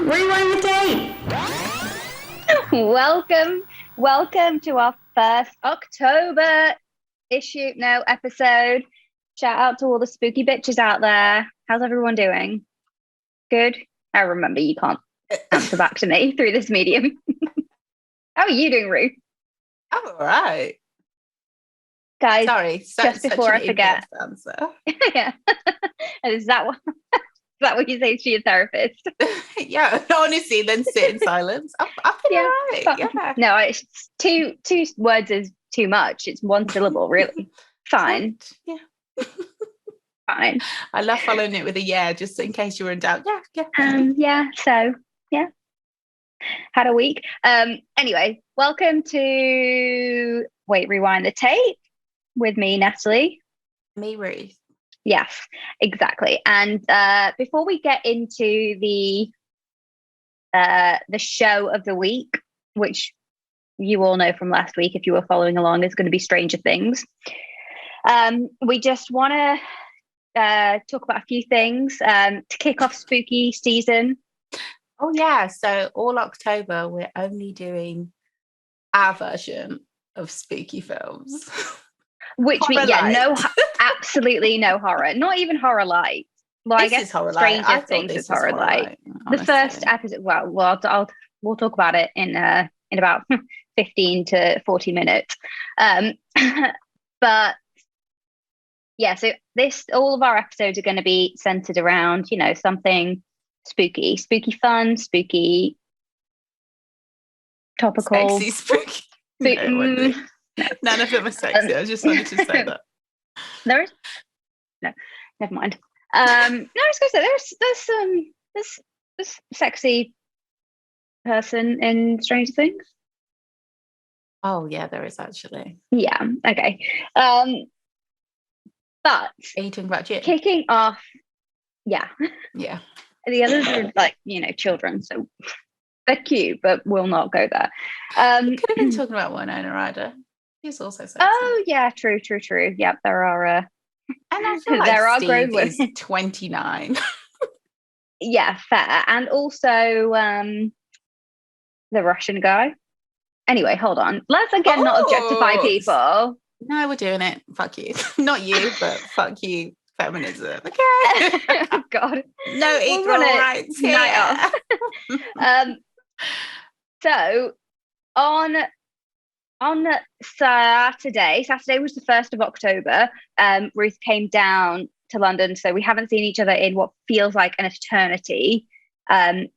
Rewind the tape. Welcome to our first October episode. Shout out to all the spooky bitches out there. How's everyone doing? Good? I remember you can't answer back to me through this medium. How are you doing, Ruth? I'm all right. Guys, sorry, just before I forget. Yeah. Is that what you say to your therapist? Yeah, honestly, then sit in silence. I'm all right. Yeah. No, it's two words is too much. It's one syllable, really. Fine. Yeah. Fine. I love following it with a yeah, just in case you were in doubt. Yeah. So yeah. Had a week. Anyway, welcome to Rewind the Tape with me, Natalie. Me, Ruth. Yes, exactly. And before we get into the show of the week, which you all know from last week, if you were following along, is going to be Stranger Things. We just want to talk about a few things to kick off spooky season. Oh yeah, so all October we're only doing our version of spooky films. Which means absolutely no horror. Not even horror light. Well, I guess Stranger Things is horror light. The first episode. Well, we'll talk about it in about 15 to 40 minutes. But yeah, so all of our episodes are going to be centered around, something spooky fun, spooky topical, sexy, spooky. None of them are sexy. I just wanted to say that. There is no, never mind. No, I was going to say there's sexy person in Stranger Things. Oh yeah, there is actually. Yeah. Okay. But are you talking about Jim? Kicking off. Yeah. Yeah. The others are children, so they're cute, but we'll not go there. You could have been talking about Winona Ryder. He's also sexy. Oh yeah, true. Yep, there are. And I feel like there are Steve grown is 29. Yeah, fair, and also the Russian guy. Anyway, hold on. Let's again not objectify people. No, we're doing it. Fuck you. Not you, but fuck you. Feminism. Okay. God. No equal rights here. So on Saturday was the 1st of October. Ruth came down to London, so we haven't seen each other in what feels like an eternity. And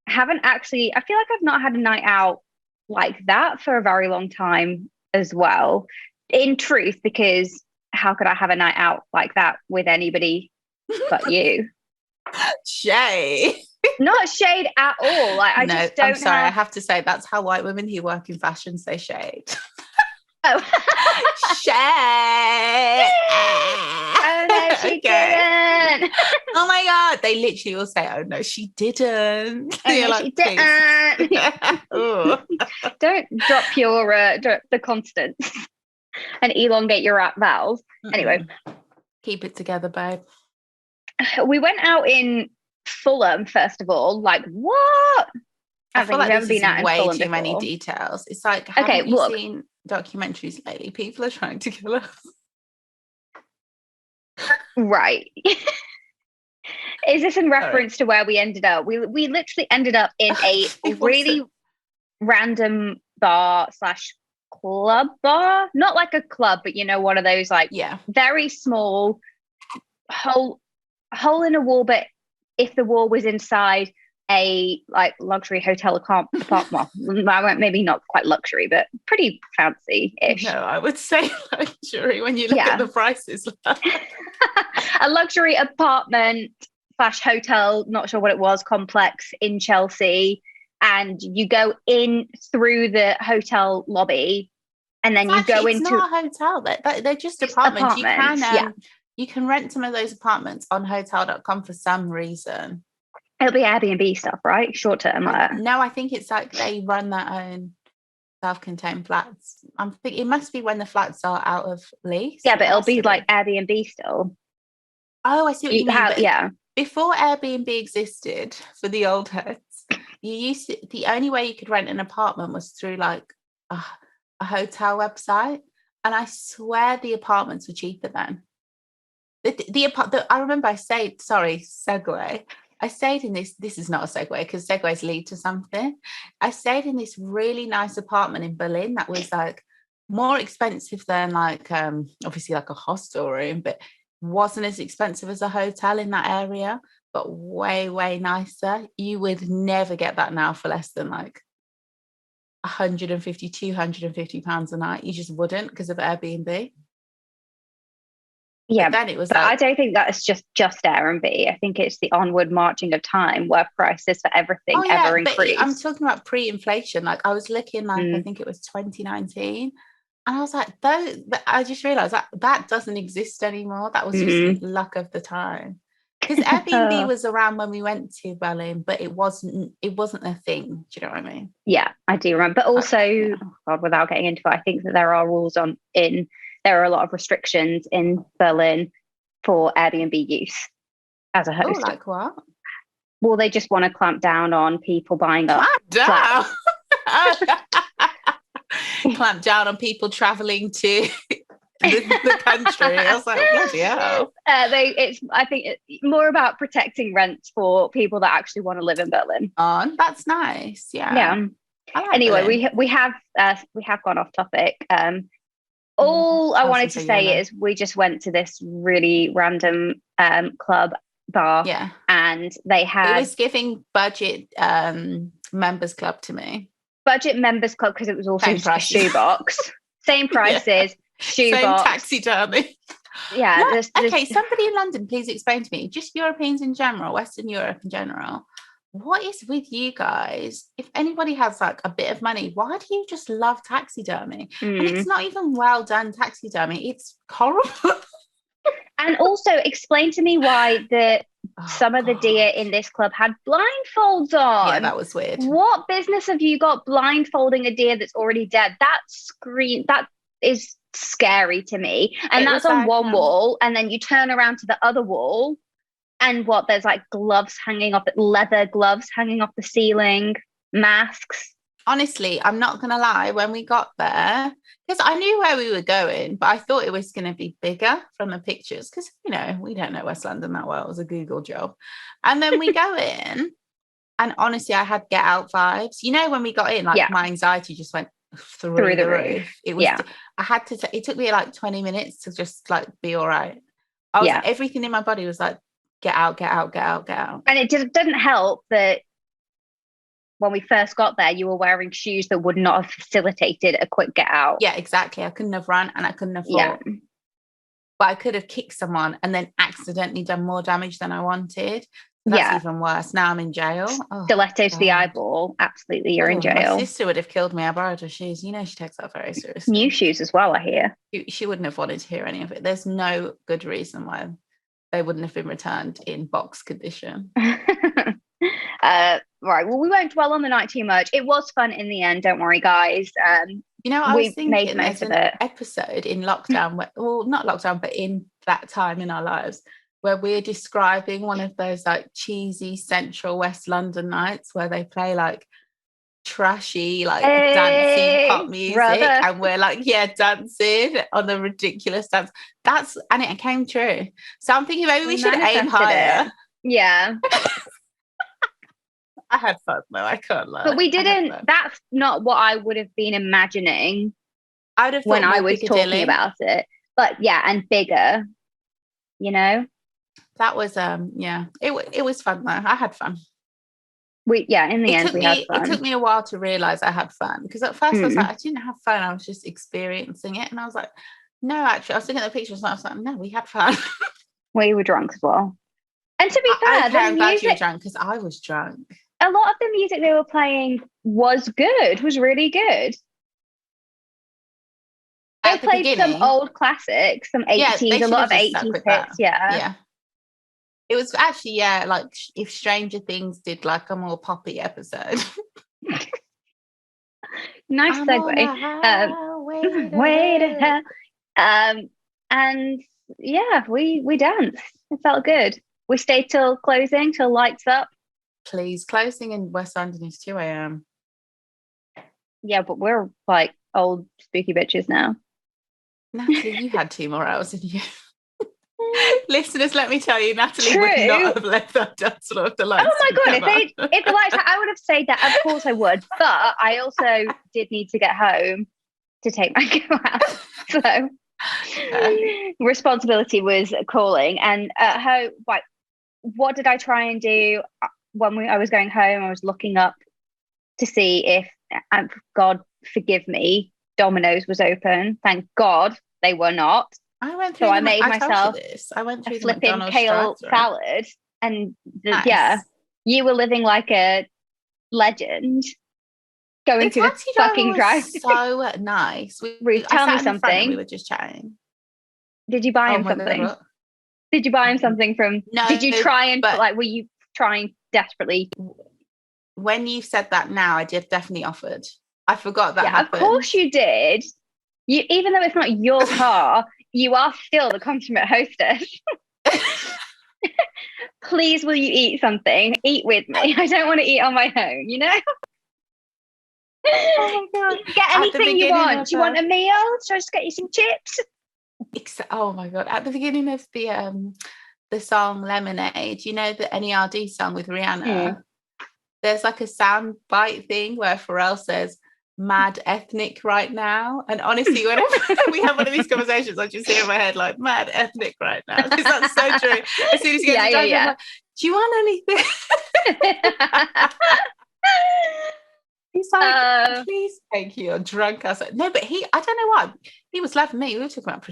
haven't actually, I feel like I've not had a night out like that for a very long time as well. In truth, because how could I have a night out like that with anybody but you? Shade. Not shade at all. Like I just don't. I'm sorry. I have to say that's how white women who work in fashion say shade. Oh, shade. Oh no, she didn't. Oh my god, they literally will say, "Oh no, she didn't." Oh, no, she didn't. Don't drop the constants and elongate your vowels. Anyway, keep it together, babe. We went out in Fulham, first of all. Like, what? I feel like this is way too many details. It's like, haven't you seen documentaries lately? People are trying to kill us. Right. Is this in reference to where we ended up? We literally ended up in a really random bar / club bar. Not like a club, but one of those very small hole in a wall, but if the wall was inside a luxury hotel apartment, maybe not quite luxury, but pretty fancy-ish. No, I would say luxury when you look at the prices. A luxury apartment / hotel, not sure what it was, complex in Chelsea, and you go in through the hotel lobby, and then you go into. It's not a hotel. They're just apartments. You can rent some of those apartments on hotel.com for some reason. It'll be Airbnb stuff, right? Short term. No, I think it's like they run their own self-contained flats. It must be when the flats are out of lease. Yeah, but it'll be like Airbnb still. Oh, I see what you mean. before Airbnb existed for the old heads, the only way you could rent an apartment was through like a hotel website, and I swear the apartments were cheaper then. I remember I stayed, sorry, segue. I stayed in this is not a segue because segues lead to something. I stayed in this really nice apartment in Berlin that was like more expensive than like obviously like a hostel room, but wasn't as expensive as a hotel in that area, but way nicer. You would never get that now for less than like 150, 250 pounds a night. You just wouldn't because of Airbnb. Yeah, but then it was but like, I don't think that's just Airbnb. I think it's the onward marching of time where prices for everything ever increase. But I'm talking about pre-inflation. Like I was looking, like I think it was 2019, and I was like, though, I just realized that doesn't exist anymore. That was just luck of the time. Because Airbnb was around when we went to Berlin, but it wasn't a thing. Do you know what I mean? Yeah, I do remember. But also, oh God, without getting into it, I think that there are rules there are a lot of restrictions in Berlin for Airbnb use as a host. Oh, like what? Well, they just want to clamp down on people buying up flats. Clamp down on people traveling to the country. I was like, bloody hell. I think it's more about protecting rents for people that actually want to live in Berlin. Oh, that's nice. Yeah. Yeah. Like anyway, we have gone off topic. All I wanted to say is we just went to this really random club bar. Yeah. And they had... It was giving budget members club to me. Budget members club because it was also just a shoebox. Same prices, shoebox. Same taxidermy. Yeah. Okay, somebody in London, please explain to me, just Europeans in general, Western Europe in general, what is with you guys? If anybody has like a bit of money, why do you just love taxidermy? And it's not even well done taxidermy. It's horrible. And also explain to me why some of the deer in this club had blindfolds on. Yeah, that was weird. What business have you got blindfolding a deer that's already dead? That is scary to me. And that's on one wall, and then you turn around to the other wall. And there's like leather gloves hanging off the ceiling, masks. Honestly, I'm not going to lie. When we got there, because I knew where we were going, but I thought it was going to be bigger from the pictures because, we don't know West London that well. It was a Google job. And then we go in and honestly, I had Get Out vibes. When we got in, my anxiety just went through the roof. It was, I had to, it took me like 20 minutes to just like be all right. Everything in my body was like, get out, get out, get out, get out. And it didn't help that when we first got there, you were wearing shoes that would not have facilitated a quick get out. Yeah, exactly. I couldn't have run and I couldn't have fought. Yeah. But I could have kicked someone and then accidentally done more damage than I wanted. That's even worse. Now I'm in jail. Stiletto to the eyeball. Absolutely, you're in jail. My sister would have killed me. I borrowed her shoes. She takes that very seriously. New shoes as well, I hear. She wouldn't have wanted to hear any of it. There's no good reason why they wouldn't have been returned in box condition. Right. Well, we won't dwell on the night too much. It was fun in the end. Don't worry, guys. I was thinking there's an episode in lockdown, not lockdown, but in that time in our lives, where we're describing one of those like cheesy central West London nights where they play like trashy, like dancing pop music, and we're like, dancing on the ridiculous dance. And it came true. So I'm thinking maybe we should aim higher. Yeah. I had fun though, I can't lie. But we didn't, that's not what I would have been imagining I would have when I was talking about it. But and bigger, That was it was fun though. I had fun. In the end we had fun. It took me a while to realise I had fun because at first I was like, I didn't have fun, I was just experiencing it, and I was like, no, actually I was looking at the pictures and I was like, no, we had fun. Well, you were drunk as well. And to be fair, I'm glad you were drunk because I was drunk. A lot of the music they were playing was really good. They played some old classics, some 80s, a lot of 80s hits. Yeah. It was actually, like if Stranger Things did like a more poppy episode. Nice segue. Way to hell. And we danced. It felt good. We stay till closing, till lights up. Please, closing in West London is 2 a.m. Yeah, but we're like old spooky bitches now. Natalie, you had 2 more hours in you. Listeners, let me tell you, Natalie True. would not have left that dance floor if the lights. Oh my god! If the lights, I would have said that. Of course, I would. But I also did need to get home to take my girl out, so responsibility was calling. And at home, like, what did I try and do when I was going home? I was looking up to see if, God forgive me, Domino's was open. Thank God they were not. I went through. So I made myself I went through a flipping McDonald's kale drive-thru. salad, and Nice. yeah, you were living like a legend. Going to the fucking drive. So nice. Ruth, tell me something. We were just chatting. Did you buy him something? God, did you buy him something from? No. Did you try and were you trying desperately? When you said that, now I did definitely offered. I forgot that happened. Of course you did. You, even though it's not your car, you are still the consummate hostess. Please, will you eat something? Eat with me. I don't want to eat on my own, you know? Oh my God. Get anything you want. Do you want a meal? Should I just get you some chips? Oh my God. At the beginning of the song Lemonade, you know, the NERD song with Rihanna, there's like a sound bite thing where Pharrell says, mad ethnic right now. And honestly, whenever we have one of these conversations, I just hear in my head like, mad ethnic right now. Because that's so true. As soon as you get to drive, I'm like, do you want anything? He's like, please, thank you. You're drunk. I was like, no, but I don't know what. He was laughing at me. We were talking about,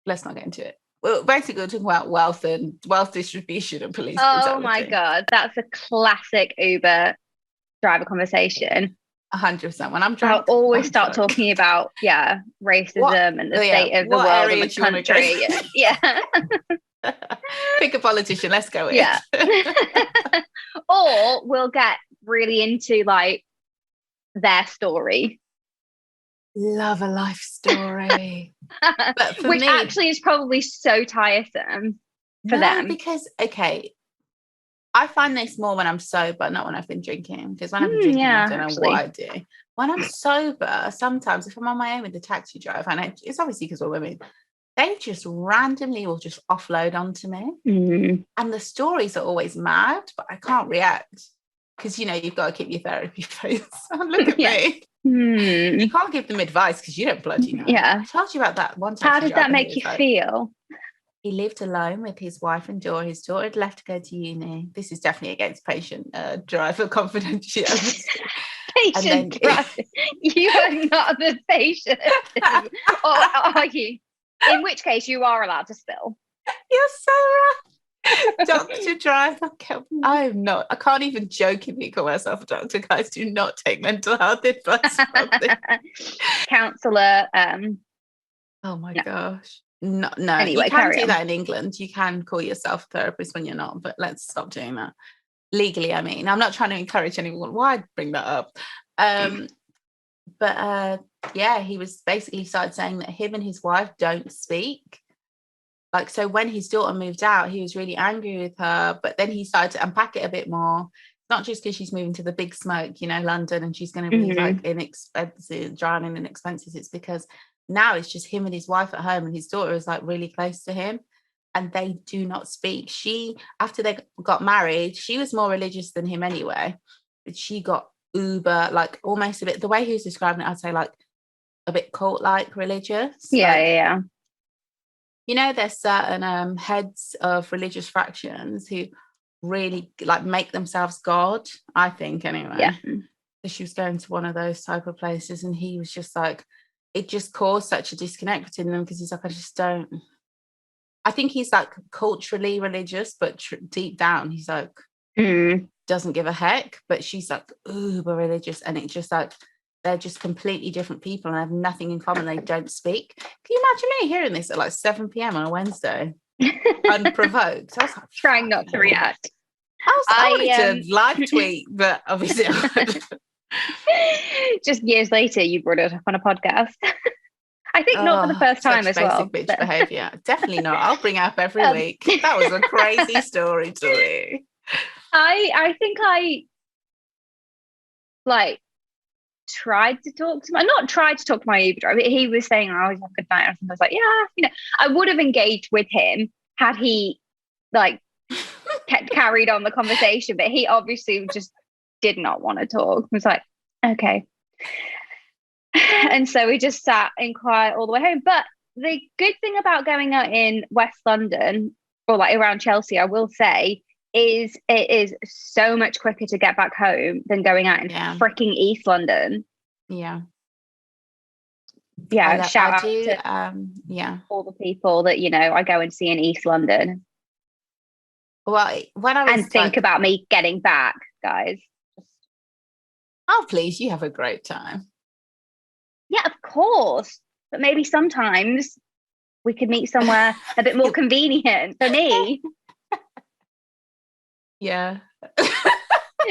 let's not get into it. Well, basically, we're talking about wealth and wealth distribution and police brutality. Oh my God. That's a classic Uber driver conversation. 100%. When I'm drunk, I'll always start talking about racism and the state of the world and the country. Yeah. Pick a politician, let's go in. Yeah. Or we'll get really into like their story. Love a life story. But for which me, actually is probably so tiresome for them. Because I find this more when I'm sober, not when I've been drinking. Because when I've been drinking, I don't know what I do. When I'm sober, sometimes if I'm on my own with the taxi driver, and it's obviously because we're women, they just randomly will just offload onto me. And the stories are always mad, but I can't react. Because, you know, you've got to keep your therapy face. Look at me. You can't give them advice because you don't bloody know. Yeah. I told you about that one taxi How did that driver make you feel? He lived alone with his wife and daughter. His daughter had left to go to uni. This is definitely against patient driver confidentiality. Patient driver. You are not the patient. Or are you? In which case you are allowed to spill. You're so right. Doctor driver. I'm not. I can't even jokingly call myself a doctor. Guys, do not take mental health advice from this. Counsellor. Oh my gosh. No. Anyway, you can do that in England. You can call yourself a therapist when you're not, but let's stop doing that. Legally, I mean. I'm not trying to encourage anyone. Why bring that up? But he was basically started saying that him and his wife don't speak. Like, so when his daughter moved out, he was really angry with her, but then he started to unpack it a bit more. Not just because she's moving to the big smoke, you know, London, and she's going to be like inexpensive, drowning in expenses. It's because now it's just him and his wife at home, and his daughter is like really close to him, and they do not speak. After they got married, she was more religious than him anyway, but she got uber, like almost a bit, the way he was describing it, I'd say like a bit cult-like religious. Yeah. You know, there's certain heads of religious fractions who really like make themselves God, I think, anyway. Yeah. So she was going to one of those type of places, and he was just like, it just caused such a disconnect between them, because he's like, I just don't. I think he's like culturally religious, but deep down he's like doesn't give a heck. But she's like uber religious, and it's just like they're just completely different people and have nothing in common. They don't speak. Can you imagine me hearing this at like 7 p.m. on a Wednesday, unprovoked? I was like, trying not to react. I wanted to live tweet, but obviously just years later you brought it up on a podcast. I think not for the first time as well. Such basic bitch behaviour. Definitely not. I'll bring it up every week. That was a crazy story to me. I think I like tried to talk to my Uber driver. He was saying, "Oh, have a good night." And I was like, "Yeah, I would have engaged with him had he like carried on the conversation, but he obviously just did not want to talk." I was like, "Okay." And so we just sat in quiet all the way home. But the good thing about going out in West London or like around Chelsea, I will say, is it is so much quicker to get back home than going out in freaking East London. Yeah. Shout out to all the people that I go and see in East London. Well, when I was think about me getting back, guys. Oh, please, you have a great time. Yeah, of course. But maybe sometimes we could meet somewhere a bit more convenient for me. Yeah.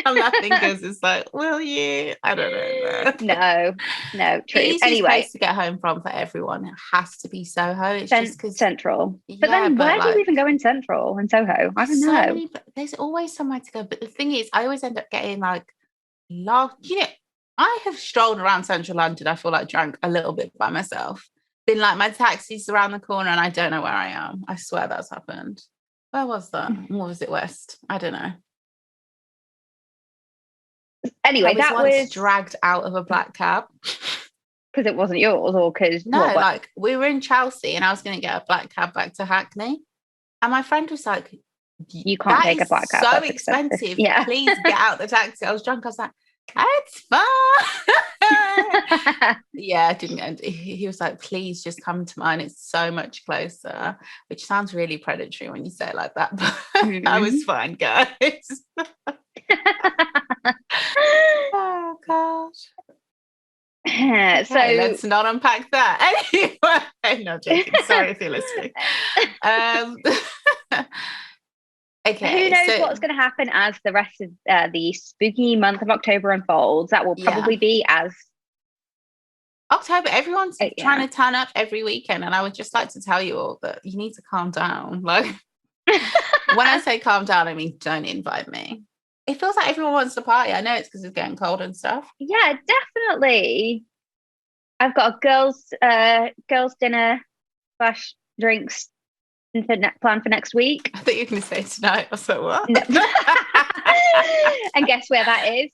I'm laughing because it's like, will you? I don't know. No, true. The easiest place to get home from for everyone, it has to be Soho. It's just because Central. But then where do you even go in Central and Soho? I don't know. There's always somewhere to go. But the thing is, I always end up getting I have strolled around central London, I feel like drank a little bit by myself. Been like, my taxi's around the corner and I don't know where I am. I swear that's happened. Where was that? Or was it West? I don't know. Anyway, that was dragged out of a black cab. Because it wasn't yours or because... No, we were in Chelsea and I was going to get a black cab back to Hackney. And my friend was like, you can't take a black cab. So expensive. Yeah. Please get out the taxi. I was drunk. I was like, it's fine. Yeah, I didn't. He was like, please just come to mine. It's so much closer, which sounds really predatory when you say it like that. But I was fine, guys. Oh, gosh. Okay, so let's not unpack that. Anyway, no joking. Sorry if you're listening. Okay. Who knows what's going to happen as the rest of the spooky month of October unfolds? That will probably be as October. Everyone's trying to turn up every weekend, and I would just like to tell you all that you need to calm down. Like, when I say calm down, I mean don't invite me. It feels like everyone wants to party. I know it's because it's getting cold and stuff. Yeah, definitely. I've got a girls' dinner / drinks plan for next week. I thought you were going to say tonight. I thought, what? No. And guess where that is?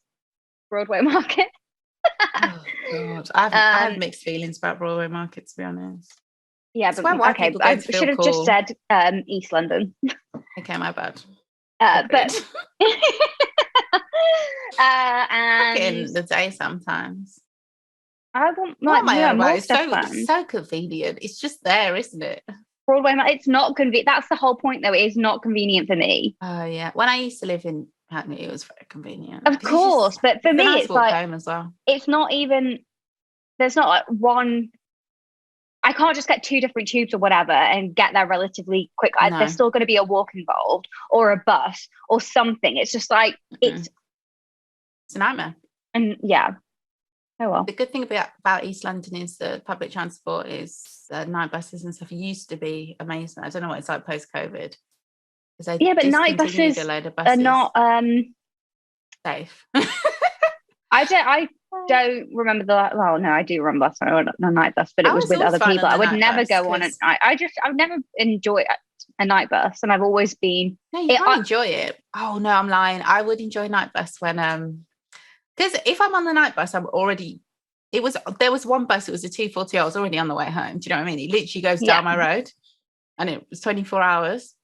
Broadway Market. Oh, God. I have mixed feelings about Broadway Market, to be honest. Yeah, but okay. I should have just said East London. Okay, my bad. But and in the day sometimes. I want my own way. It's so convenient. It's just there, isn't it? Broadway, it's not convenient. That's the whole point, though. It is not convenient for me. Oh yeah. When I used to live in Hackney, it was very convenient. Of course, but for me, it's like home as well. It's not even. There's not like one. I can't just get 2 different tubes or whatever and get there relatively quick. No. There's still going to be a walk involved or a bus or something. It's just like it's a nightmare. And yeah. Oh well. The good thing about East London is the public transport is night buses and stuff. It used to be amazing. I don't know what it's like post-COVID. Yeah, but night buses are not safe. I don't remember I do remember last time I went on a night bus, but it was with other people. I would never go on I've never enjoyed a night bus, and I've always been. No, you can't enjoy it. Oh no, I'm lying. I would enjoy night bus when because if I'm on the night bus, I'm already. There was one bus. It was a 2:40. I was already on the way home. Do you know what I mean? It literally goes down my road, and it was 24 hours.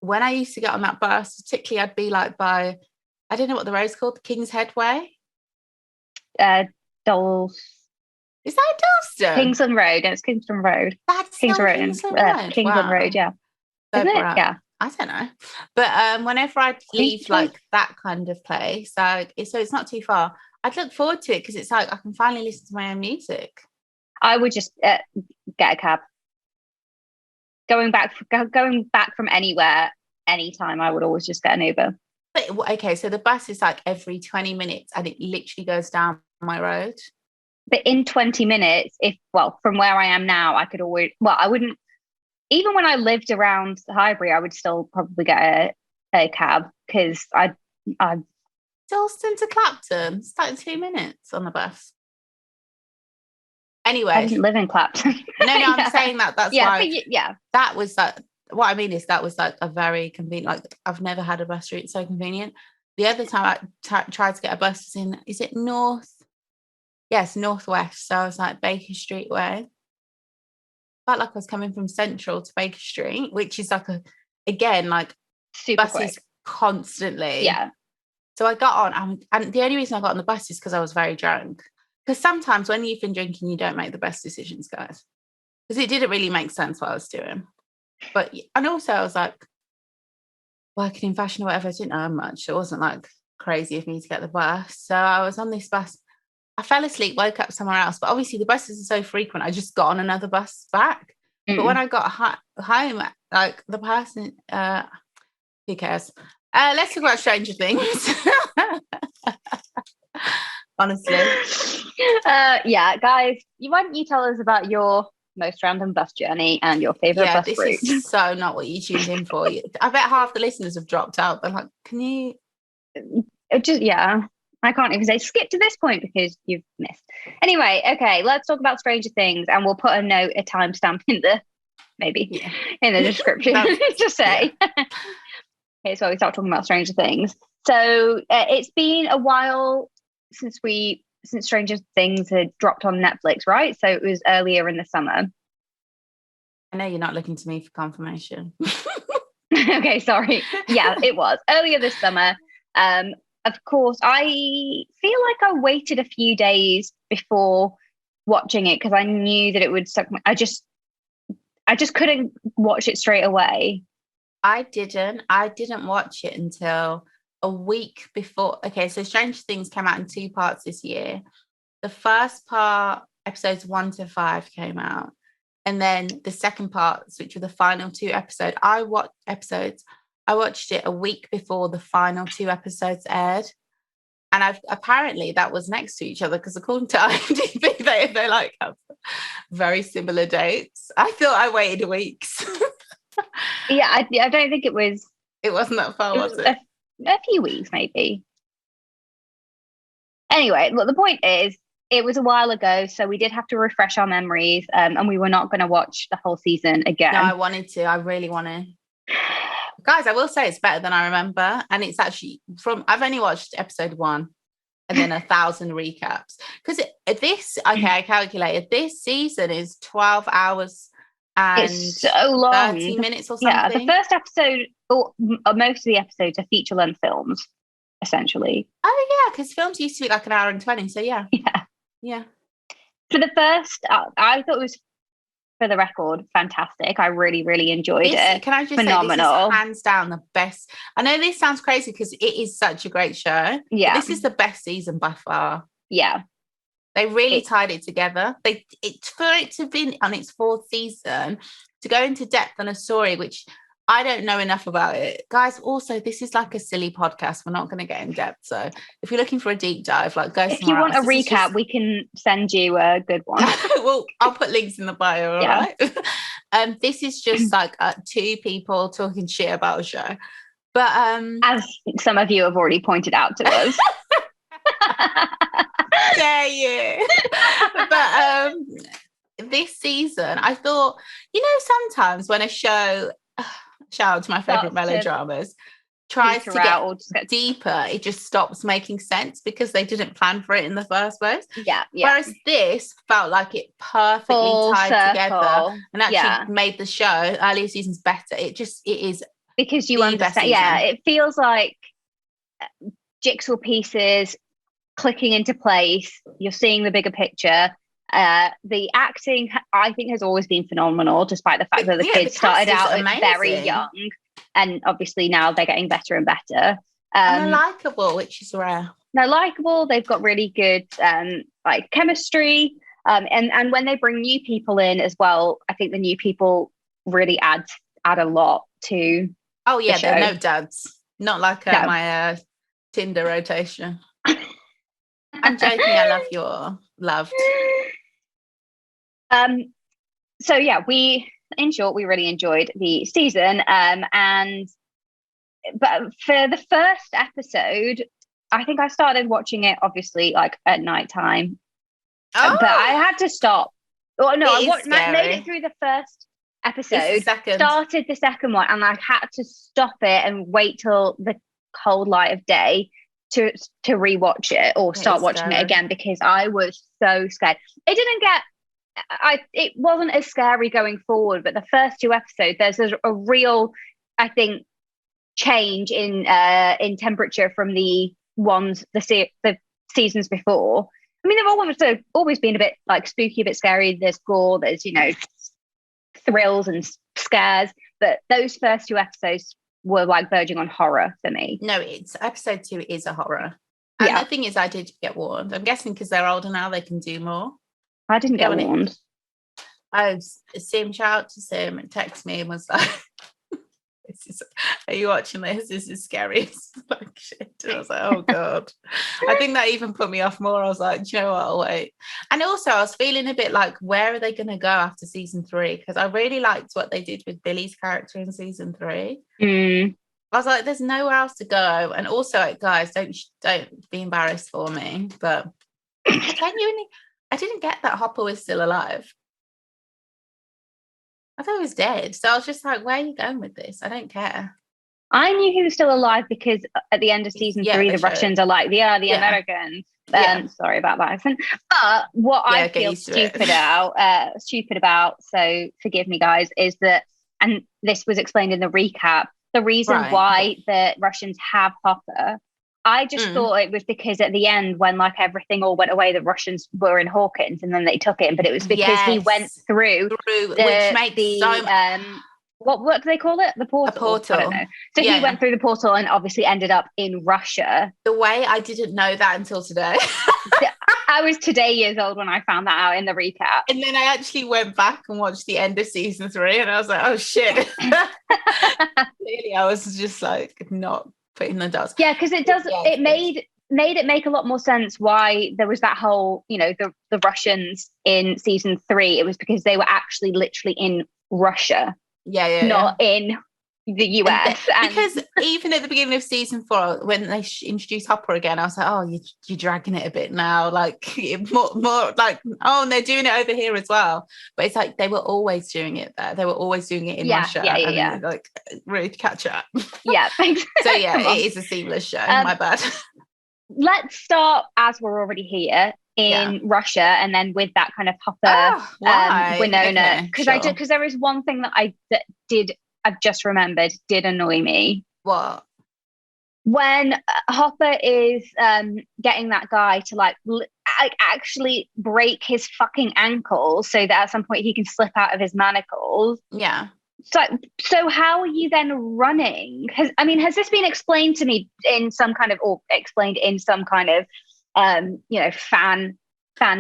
When I used to get on that bus, particularly, I'd be like by, I don't know what the road's called, the King's Head Way. Dolls. Is that Dalston? Kingsland Road. It's Kingsland Road. That's Kingsland Road. Kingsland Road, yeah. Isn't it? Yeah. I don't know. But whenever I leave like that kind of place, so it's not too far, I'd look forward to it because it's like I can finally listen to my own music. I would just get a cab. Going back from anywhere, anytime, I would always just get an Uber. But, okay, so the bus is like every 20 minutes and it literally goes down my road. But in 20 minutes, from where I am now, I could always, I wouldn't, even when I lived around Highbury, I would still probably get a cab because I Dalston to Clapton, it's like 2 minutes on the bus. Anyway. I didn't live in Clapton. No, yeah. I'm saying that's why. Yeah. That was like, what I mean is that was like a very convenient, like I've never had a bus route so convenient. The other time I tried to get a bus was is it north? Yes, northwest. So I was like Baker Street way. Felt like I was coming from Central to Baker Street, which is like like super buses quick. Constantly. Yeah. So I got on, and the only reason I got on the bus is because I was very drunk. Because sometimes when you've been drinking, you don't make the best decisions, guys. Because it didn't really make sense what I was doing. And also I was like working in fashion or whatever. I didn't earn much. It wasn't like crazy of me to get the bus. So I was on this bus. I fell asleep, woke up somewhere else. But obviously the buses are so frequent. I just got on another bus back. But when I got home, like the person, who cares? Let's talk about Stranger Things. Honestly. Yeah, guys, why don't you tell us about your most random bus journey and your favorite bus route? This is so not what you tuned in for. I bet half the listeners have dropped out. They're like, can you I can't even say skip to this point because you've missed. Anyway, okay, let's talk about Stranger Things, and we'll put a timestamp in in the description to say. Okay, so we start talking about Stranger Things. So it's been a while since Stranger Things had dropped on Netflix, right? So it was earlier in the summer. I know you're not looking to me for confirmation. Okay, sorry. Yeah, it was earlier this summer. Of course, I feel like I waited a few days before watching it because I knew that it would suck. I just couldn't watch it straight away. I didn't watch it until a week before. Okay, so Stranger Things came out in 2 parts this year. The first part, episodes 1 to 5, came out. And then the second part, which were the final 2 episodes, I watched it a week before the final 2 episodes aired. And apparently that was next to each other because according to IMDb, they like have very similar dates. I thought I waited weeks. Yeah, I don't think it was. It wasn't that far, was it? A few weeks, maybe. Anyway, look, the point is, it was a while ago, so we did have to refresh our memories, and we were not going to watch the whole season again. No, I wanted to. I really want to. Guys, I will say it's better than I remember, and it's actually I've only watched episode 1 and then 1,000 recaps because I calculated this season is 12 hours and it's so long. 30 minutes or something. Yeah, the first episode, or most of the episodes, are feature-length films, essentially. Oh yeah, because films used to be like 1 hour and 20. So yeah. For the first, I thought it was, for the record, fantastic. I really, really enjoyed it. Can I just Phenomenal. say this is hands down the best. I know this sounds crazy because it is such a great show. Yeah, this is the best season by far. Yeah, they really tied it together. For it to be on its 4th season, to go into depth on a story which I don't know enough about it, guys. Also, this is like a silly podcast. We're not going to get in depth. So if you're looking for a deep dive, like go. If you want a recap, we can send you a good one. Well, I'll put links in the bio. All right. This is just like 2 people talking shit about a show, but as some of you have already pointed out to us. Dare you? But this season, I thought, sometimes when a show. Shout out to my favorite melodramas, tries to get deeper, it just stops making sense because they didn't plan for it in the first place. Yeah. Whereas this felt like it perfectly tied together and actually made the show earlier seasons better. It is because you understand. Yeah, it feels like jigsaw pieces clicking into place. You're seeing the bigger picture. The acting, I think, has always been phenomenal, despite the fact that the kids started out very young, and obviously now they're getting better and better. And they're likable, which is rare. They're likable. They've got really good chemistry, and when they bring new people in as well, I think the new people really add a lot to. Oh yeah, there are no duds. Not like my Tinder rotation. I'm joking. I love you all. Loved. So yeah, in short, we really enjoyed the season. But for the first episode, I think I started watching it obviously like at nighttime. Oh, but I had to stop. Oh no, made it through the first episode, started the second one, and I had to stop it and wait till the cold light of day to rewatch it or start watching it again, because I was so scared. It wasn't as scary going forward, but the first two episodes, there's a real, I think, change in temperature from the seasons before. I mean, they've always been a bit like spooky, a bit scary. There's gore, there's thrills and scares, but those first two episodes were like verging on horror for me. No, it's episode 2 is a horror, and the thing is, I did get warned. I'm guessing because they're older now, they can do more. I didn't get warned. Sim, shout out to Sim, and text me and was like, are you watching this? This is scary. It's like shit. And I was like, oh god. I think that even put me off more. I was like, do you know what, I'll wait. And also I was feeling a bit like, where are they going to go after season 3? Because I really liked what they did with Billy's character in season 3. I was like, there's nowhere else to go. And also, guys, don't be embarrassed for me, but genuinely, I didn't get that Hopper was still alive. I thought he was dead. So I was just like, where are you going with this? I don't care. I knew he was still alive because at the end of season 3, the Russians are like, the Americans. Sorry about that accent. But what I feel stupid about, so forgive me guys, is that, and this was explained in the recap, the reason why the Russians have Hopper, I just thought it was because at the end, when like everything all went away, the Russians were in Hawkins and then they took it. But it was because he went through which makes what do they call it? The portal. A portal. I don't know. So he went through the portal and obviously ended up in Russia. The way I didn't know that until today. I was today years old when I found that out in the recap. And then I actually went back and watched the end of season 3 and I was like, oh shit. Clearly I was just like not putting the dots. Yeah, because it made it make a lot more sense why there was that whole, the Russians in season 3. It was because they were actually literally in Russia. Not in the US. Because even at the beginning of season 4, when they introduced Hopper again, I was like, oh, you're dragging it a bit now, like more like, oh, and they're doing it over here as well. But it's like they were always doing it there. They were always doing it in Russia. Like really catch up. Yeah, thanks. So it is a seamless show. My bad. Let's start, as we're already here, in Russia, and then with that kind of Hopper Winona, because there is one thing that I've just remembered did annoy me. What? When Hopper is getting that guy to like actually break his fucking ankle so that at some point he can slip out of his manacles. Yeah. So how are you then running? Has this been explained to me in some kind of, or explained in some kind of fan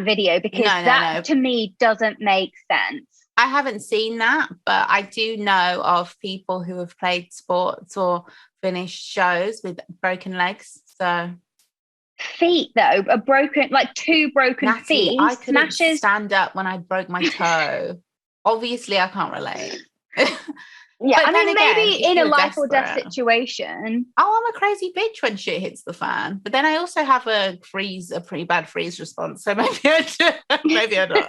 video? Because to me doesn't make sense. I haven't seen that, but I do know of people who have played sports or finished shows with broken legs. So feet though, two broken feet. I couldn't stand up when I broke my toe. Obviously I can't relate. Yeah, but maybe in a life or death situation. Oh, I'm a crazy bitch when shit hits the fan. But then I also have a pretty bad freeze response. So maybe I do. Maybe I don't.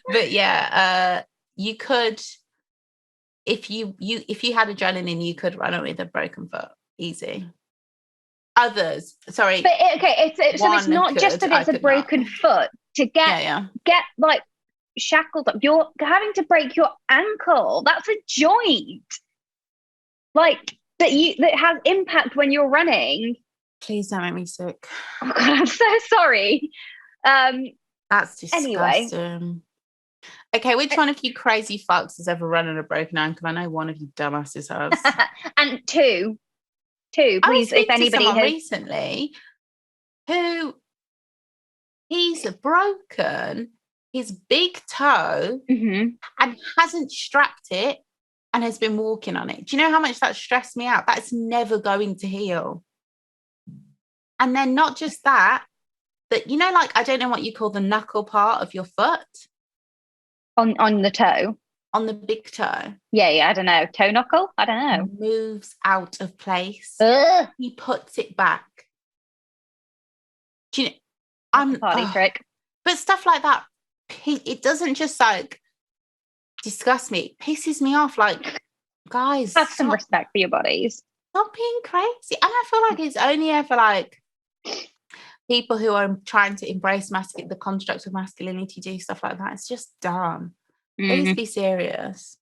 But yeah, you could, if you had adrenaline, you could run with a broken foot, easy. Others, sorry. But it's not just that it's a broken foot. To get like shackled up, you're having to break your ankle. That's a joint, like that has impact when you're running. Please don't make me sick. Oh god, I'm so sorry. That's disgusting. Anyway. Okay, which one of you crazy fucks has ever run on a broken ankle? I know one of you dumbasses has. And two, please, if anybody has recently who he's broken his big toe and hasn't strapped it and has been walking on it. Do you know how much that stressed me out? That's never going to heal. And then not just that, that, you know, like, I don't know what you call the knuckle part of your foot. On the toe. On the big toe. Yeah, I don't know. Toe knuckle? I don't know. Moves out of place. Ugh. He puts it back. Do you know, That's a party trick. But stuff like that, it doesn't just like disgust me. It pisses me off. Like, guys, Have some respect for your bodies. Stop being crazy. And I feel like it's only ever like people who are trying to embrace the construct of masculinity do stuff like that. It's just dumb. Please be serious.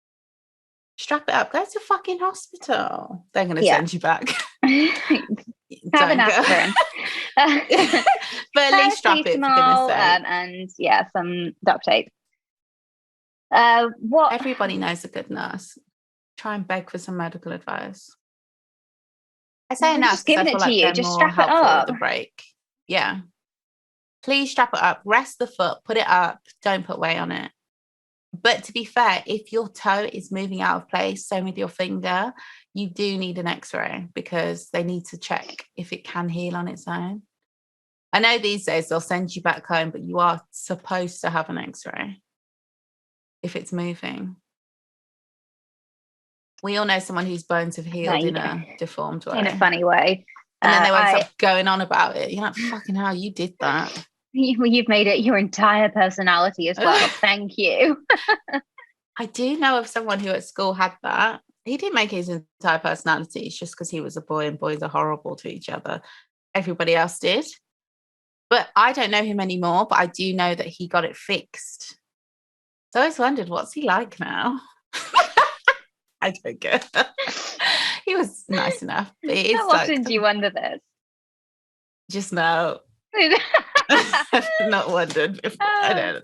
Strap it up. Go to fucking hospital. They're going to send you back. Have an aspirin. But at least strap it, for goodness sake. And some duct tape. What? Everybody knows a good nurse. Try and beg for some medical advice. I say nurse because I feel like they're more helpful with the break. Yeah. Please strap it up. Rest the foot. Put it up. Don't put weight on it. But to be fair, if your toe is moving out of place, same with your finger, you do need an x-ray because they need to check if it can heal on its own. I know these days they'll send you back home, but you are supposed to have an x-ray if it's moving. We all know someone whose bones have healed in a deformed way. In a funny way. And then they won't stop going on about it. You're like, fucking hell, you did that. You've made it your entire personality as well. Thank you. I do know of someone who at school had that. He didn't make his entire personality. It's just because he was a boy and boys are horrible to each other. Everybody else did. But I don't know him anymore, but I do know that he got it fixed. So I always wondered, what's he like now? I don't get it. He was nice enough. How often do you wonder this? Just now. Not wondered before. I don't know.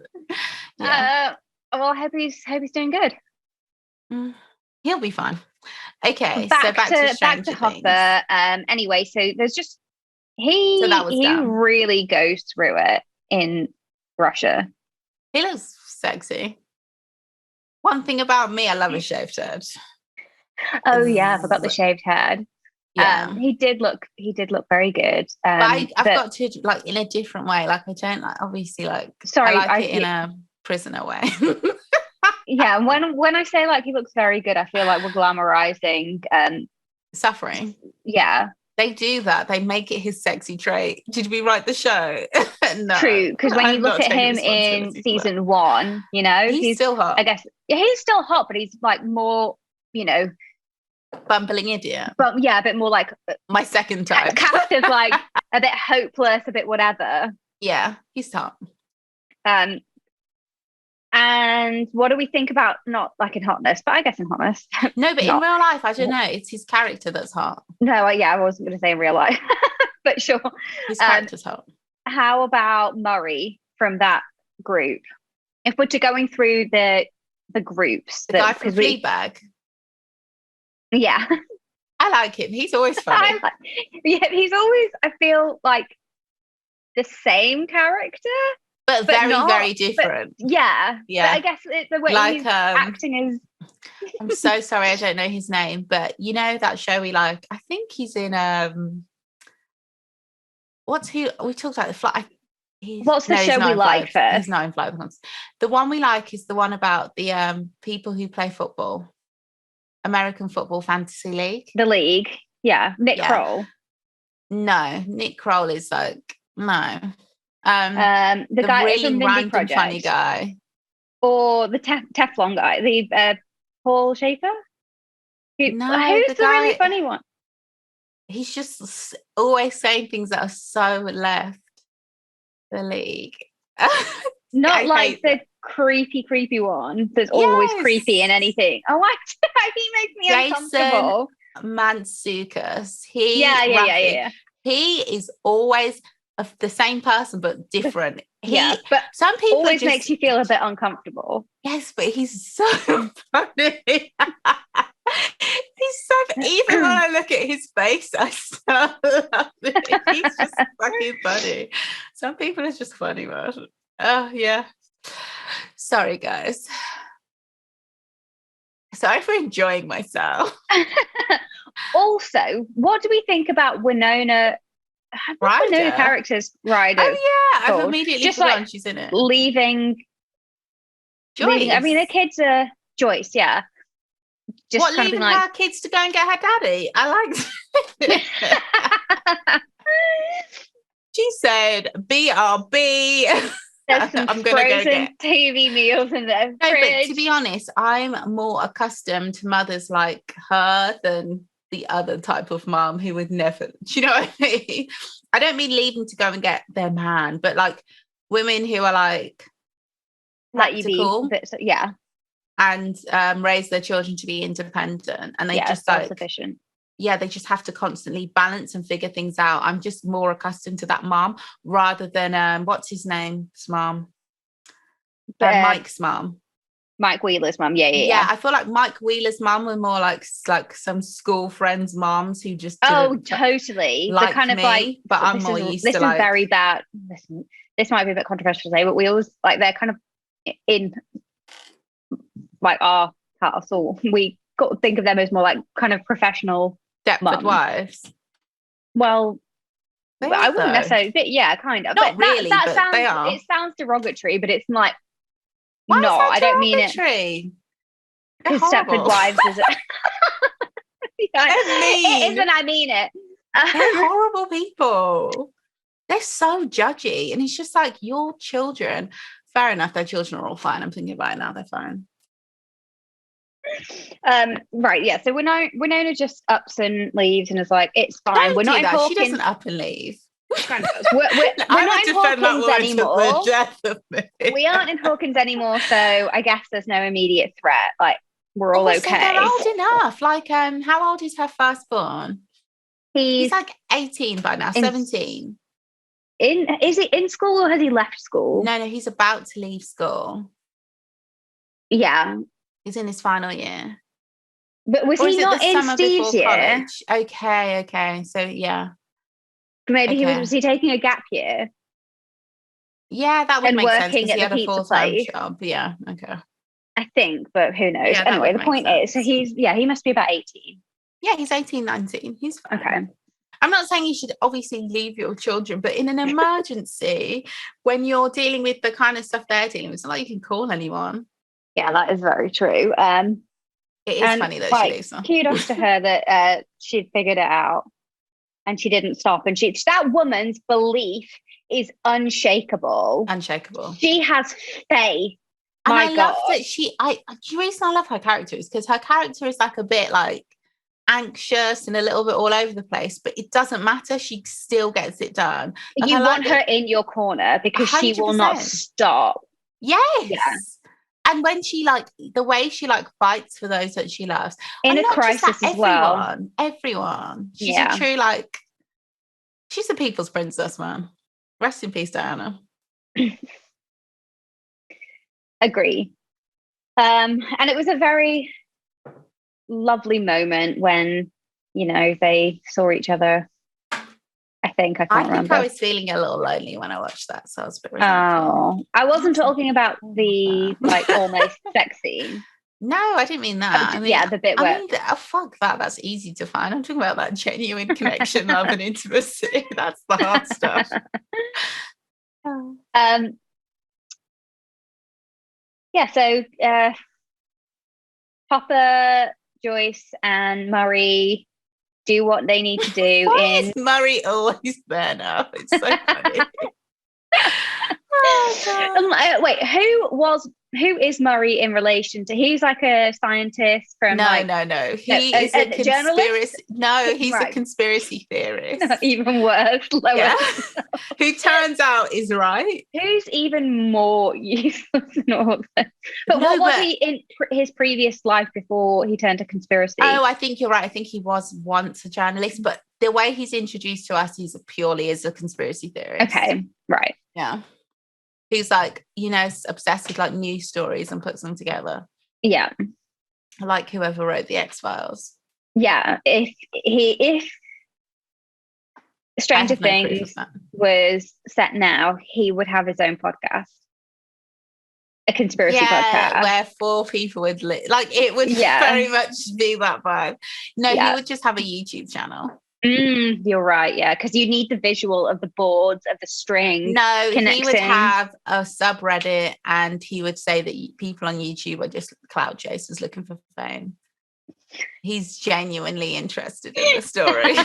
Yeah. Well, I hope he's doing good. He'll be fine. Okay, back to Hopper. Anyway, so there's just he really goes through it in Russia. He looks sexy. One thing about me, I love a shaved head. Oh yeah, I forgot the shaved head. Yeah, he did look very good. But I've got to like in a different way. Like I don't like obviously like. Sorry, I like it in a prisoner way. Yeah, when I say like he looks very good, I feel like we're glamorizing suffering. Yeah, they do that. They make it his sexy trait. Did we write the show? No, true. Because when you look at him in season 1, you know he's still hot. I guess he's still hot, but he's like more, you know. Bumbling idiot. But yeah, a bit more like my second type. Cast as like a bit hopeless, a bit whatever. Yeah, he's hot. And what do we think about not like in hotness, but I guess in hotness. No, but in real life, I don't know. It's his character that's hot. No, I wasn't going to say in real life, but sure. His character's hot. How about Murray from that group? If we're going through the groups, the guy from Fleabag. Yeah. I like him. He's always funny. He's always, I feel like, the same character. But very, very different. Yeah. But I guess the way he's acting is... I'm so sorry I don't know his name, but you know that show we like? I think he's in... we talked about the fly... What's the show we like first? He's not in Flight of the Conchords. The one we like is the one about the people who play football. American Football Fantasy League. The league. Yeah. Nick Kroll. No. Nick Kroll is like, no. The guy really from random Project. funny guy. Or the Teflon guy. The Paul Schaefer? Who's the really funny one? He's just always saying things that are so left. The league. Not like the creepy one that's always creepy in anything. Oh, he makes me uncomfortable. Mantzoukas. Yeah. He is always the same person but different. But some people always makes you feel a bit uncomfortable. Yes, but he's so funny. He's so even when I look at his face, I still love it. He's just fucking funny. Some people are just funny, man. Oh yeah. Sorry, guys. Sorry for enjoying myself. Also, what do we think about Winona I know the Ryder. character's Ryder. Oh yeah, I've Cool. immediately Just forgotten like she's in it. leaving. I mean, the Joyce. kids are Joyce, yeah. Just What, kind of leaving being like, her kids to go and get her daddy? I liked it. She said, BRB. there's some I'm gonna go frozen get TV meals in the No, fridge. but to be honest, I'm more accustomed to mothers like her than the other type of mom who would never, do you know what I mean? I don't mean leaving to go and get their man, but like women who are like Let you be, practical yeah, and raise their children to be independent, and they just like self-sufficient. they just have to constantly balance and figure things out. I'm just more accustomed to that mom rather than what's his name's mom, Mike's mom. Mike Wheeler's mum, yeah. I feel like Mike Wheeler's mum were more like some school friends' moms who just totally. like the kind of me, like, but I'm more used to like. This is very bad. This might be a bit controversial to say, but we always like they're kind of in like our castle. We got to think of them as more like kind of professional Stepford wives. Well, I wouldn't necessarily, but yeah, kind of. Not but really, that but sounds, they are. It sounds derogatory, but it's like, Why no, is that I don't mean it. Because Stepford Wives is it isn't, I mean it. They're horrible people. They're so judgy. And it's just like, your children, fair enough, their children are all fine. I'm thinking about it now, they're fine. Right, yeah. So Winona just ups and leaves and is like, it's fine. We're not in Hawkins. She doesn't up and leave. We're not in Hawkins anymore. We aren't in Hawkins anymore, so I guess there's no immediate threat. Like, we're all okay. They're old enough. Like, how old is her firstborn? He's like 18 by now, 17. Is he in school or has he left school? No, he's about to leave school. Yeah. He's in his final year. But was he not in Steve's year? Okay. So, yeah. Maybe was he taking a gap year? Yeah, that would make sense. And working at the pizza place. Job. Yeah, okay. I think, but who knows? Yeah, anyway, the point is, so he must be about 18. Yeah, he's 18, 19. He's fine. Okay. I'm not saying you should obviously leave your children, but in an emergency, when you're dealing with the kind of stuff they're dealing with, it's not like you can call anyone. Yeah, that is very true. It is funny that she leaves them. Kudos to her that she'd figured it out and she didn't stop. And that woman's belief is unshakable. She has faith. And I love that the reason I love her character is because her character is like a bit like anxious and a little bit all over the place, but it doesn't matter. She still gets it done. And you want her in your corner because 100%. She will not stop. Yes. Yeah. And when she the way she fights for those that she loves. In a crisis as well. Everyone. She's a true she's a people's princess, man. Rest in peace, Diana. Agree. And it was a very lovely moment when, they saw each other. I can't remember. I was feeling a little lonely when I watched that, so I was a bit resentful. I wasn't talking about the almost sex scene. No, I didn't mean that. The bit where fuck that. That's easy to find. I'm talking about that genuine connection, love, and intimacy. That's the hard stuff. So Hopper, Joyce, and Murray do what they need to do. Why is Murray always there now? It's so funny. Wait, who is Murray in relation to? He's like a scientist from no. He is a conspiracy. Journalist? No, he's a conspiracy theorist. Even worse. Who turns out is right. Who's even more useless than all of this? But what was he in his previous life before he turned to conspiracy? Oh, I think you're right. I think he was once a journalist, but the way he's introduced to us, he's purely as a conspiracy theorist. Okay, right. Yeah. Who's obsessed with news stories and puts them together. Yeah. Like whoever wrote the X-Files. Yeah. If Stranger Things was set now, he would have his own podcast. A conspiracy podcast. Where 4 people would it would very much be that vibe. No, he would just have a YouTube channel. You're right, yeah, because you need the visual of the boards, of the string. No, connecting. he would have a subreddit and he would say that people on YouTube are just cloud chasers looking for fame. He's genuinely interested in the story.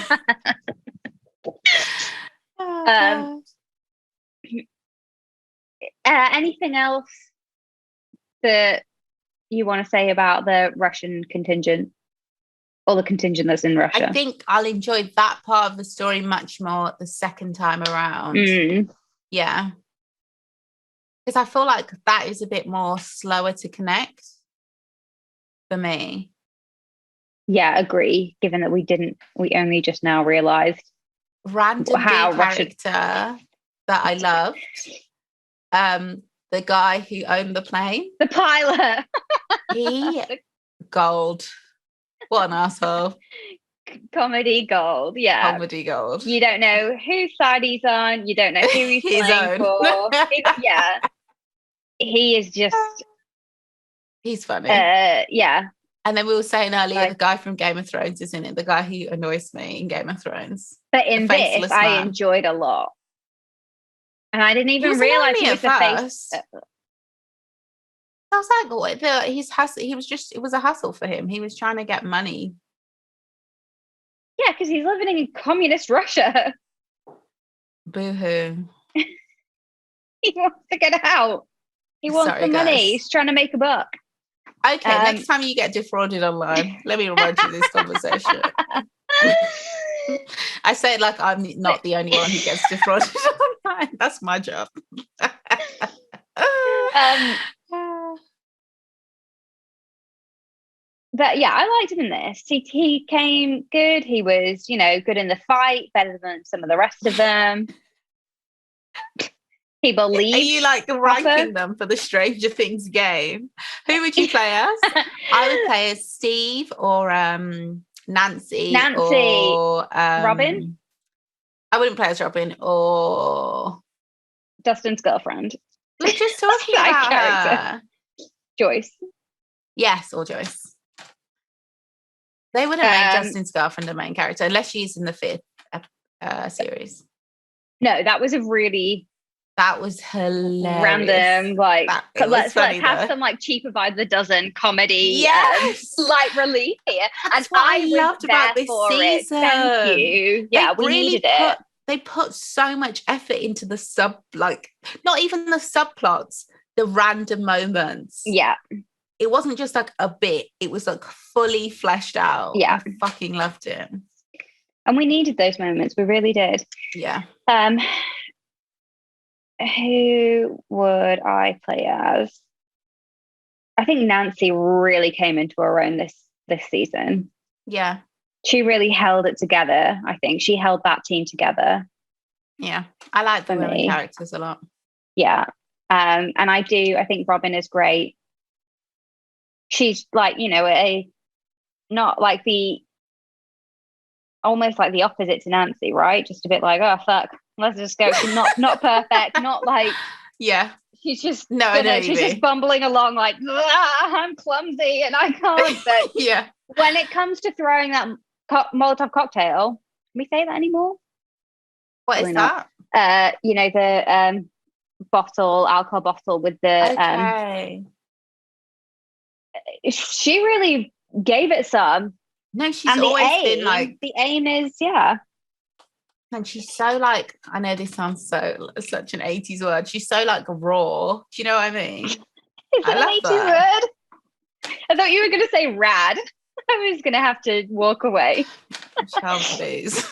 Anything else that you want to say about the Russian contingent, or the contingent that's in Russia? I think I'll enjoy that part of the story much more the second time around. Yeah. Because I feel like that is a bit more slower to connect for me. Yeah, agree. Given that we only just now realised. Random character that I loved. The guy who owned the plane. The pilot. He gold. What an asshole. Comedy gold, yeah. Comedy gold. You don't know whose side he's on. You don't know who he's playing for. Yeah. He is just... He's funny. Yeah. And then we were saying earlier, the guy from Game of Thrones is in it. The guy who annoys me in Game of Thrones. But in this, I enjoyed a lot. And I didn't even realise he was the face. I was like, it was a hustle for him. He was trying to get money. Yeah, because he's living in communist Russia. Boo-hoo. He wants to get out. He wants the money. Guys. He's trying to make a buck. Okay, next time you get defrauded online, let me remind you of this conversation. I say it like I'm not the only one who gets defrauded online. That's my job. But yeah, I liked him in this. He came good. He was, good in the fight, better than some of the rest of them. He believed. Are you like ranking them for the Stranger Things game? Who would you play as? I would play as Steve or Nancy or Robin. I wouldn't play as Robin or Dustin's girlfriend. We're just talking about her. Joyce. Yes, or Joyce. They wouldn't make Justin's girlfriend a main character unless she's in the 5th series. No, that was hilarious. Random, let's have some cheaper by the dozen comedy, light relief here. That's what I loved about this season. Thank you. Yeah, we needed it. They put so much effort into the not even the subplots, the random moments. Yeah. It wasn't just like a bit, it was like fully fleshed out. Yeah. I fucking loved it. And we needed those moments. We really did. Yeah. Who would I play as? I think Nancy really came into her own this season. Yeah. She really held it together. I think she held that team together. Yeah. I like the women characters a lot. Yeah. And I think Robin is great. She's not like almost like the opposite to Nancy, right? Just a bit like, oh fuck, let's just go. She's not perfect, not like, yeah. She's just she's just bumbling along like, I'm clumsy and I can't. But yeah, when it comes to throwing that Molotov cocktail, can we say that anymore? What is that? The alcohol bottle with the she really gave it some. No, she's always been like, the aim is, yeah. And she's so like, I know this sounds such an 80s word. She's so like raw. Do you know what I mean? Is it an 80s word? I thought you were going to say rad. I was going to have to walk away. Please.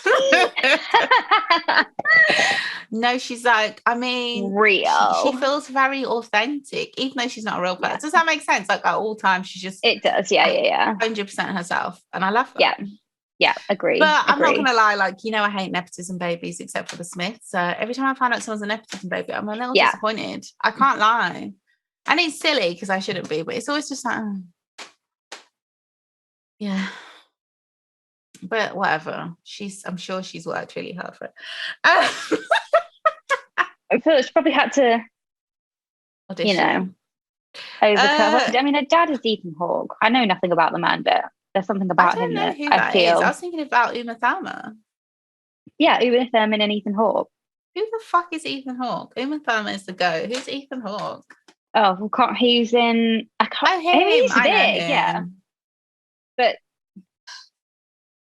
No, she's like, I mean, real. She feels very authentic, even though she's not a real person. Does that make sense? Like at all times, she's just. It does, yeah. 100% herself, and I love that. Yeah, agree. But I'm not gonna lie, I hate nepotism babies except for the Smiths. So every time I find out someone's a nepotism baby, I'm a little disappointed. I can't lie, and it's silly because I shouldn't be, but it's always just like, yeah. But whatever. I'm sure she's worked really hard for it. I feel she probably had to audition. Overcome. I mean, her dad is Ethan Hawke. I know nothing about the man, but there's something about him that I feel. I was thinking about Uma Thurman. Yeah, Uma Thurman and Ethan Hawke. Who the fuck is Ethan Hawke? Uma Thurman is the goat. Who's Ethan Hawke? Oh, we can't, he's in. I can't. Oh, I mean, him. he's I know big, yeah. him. But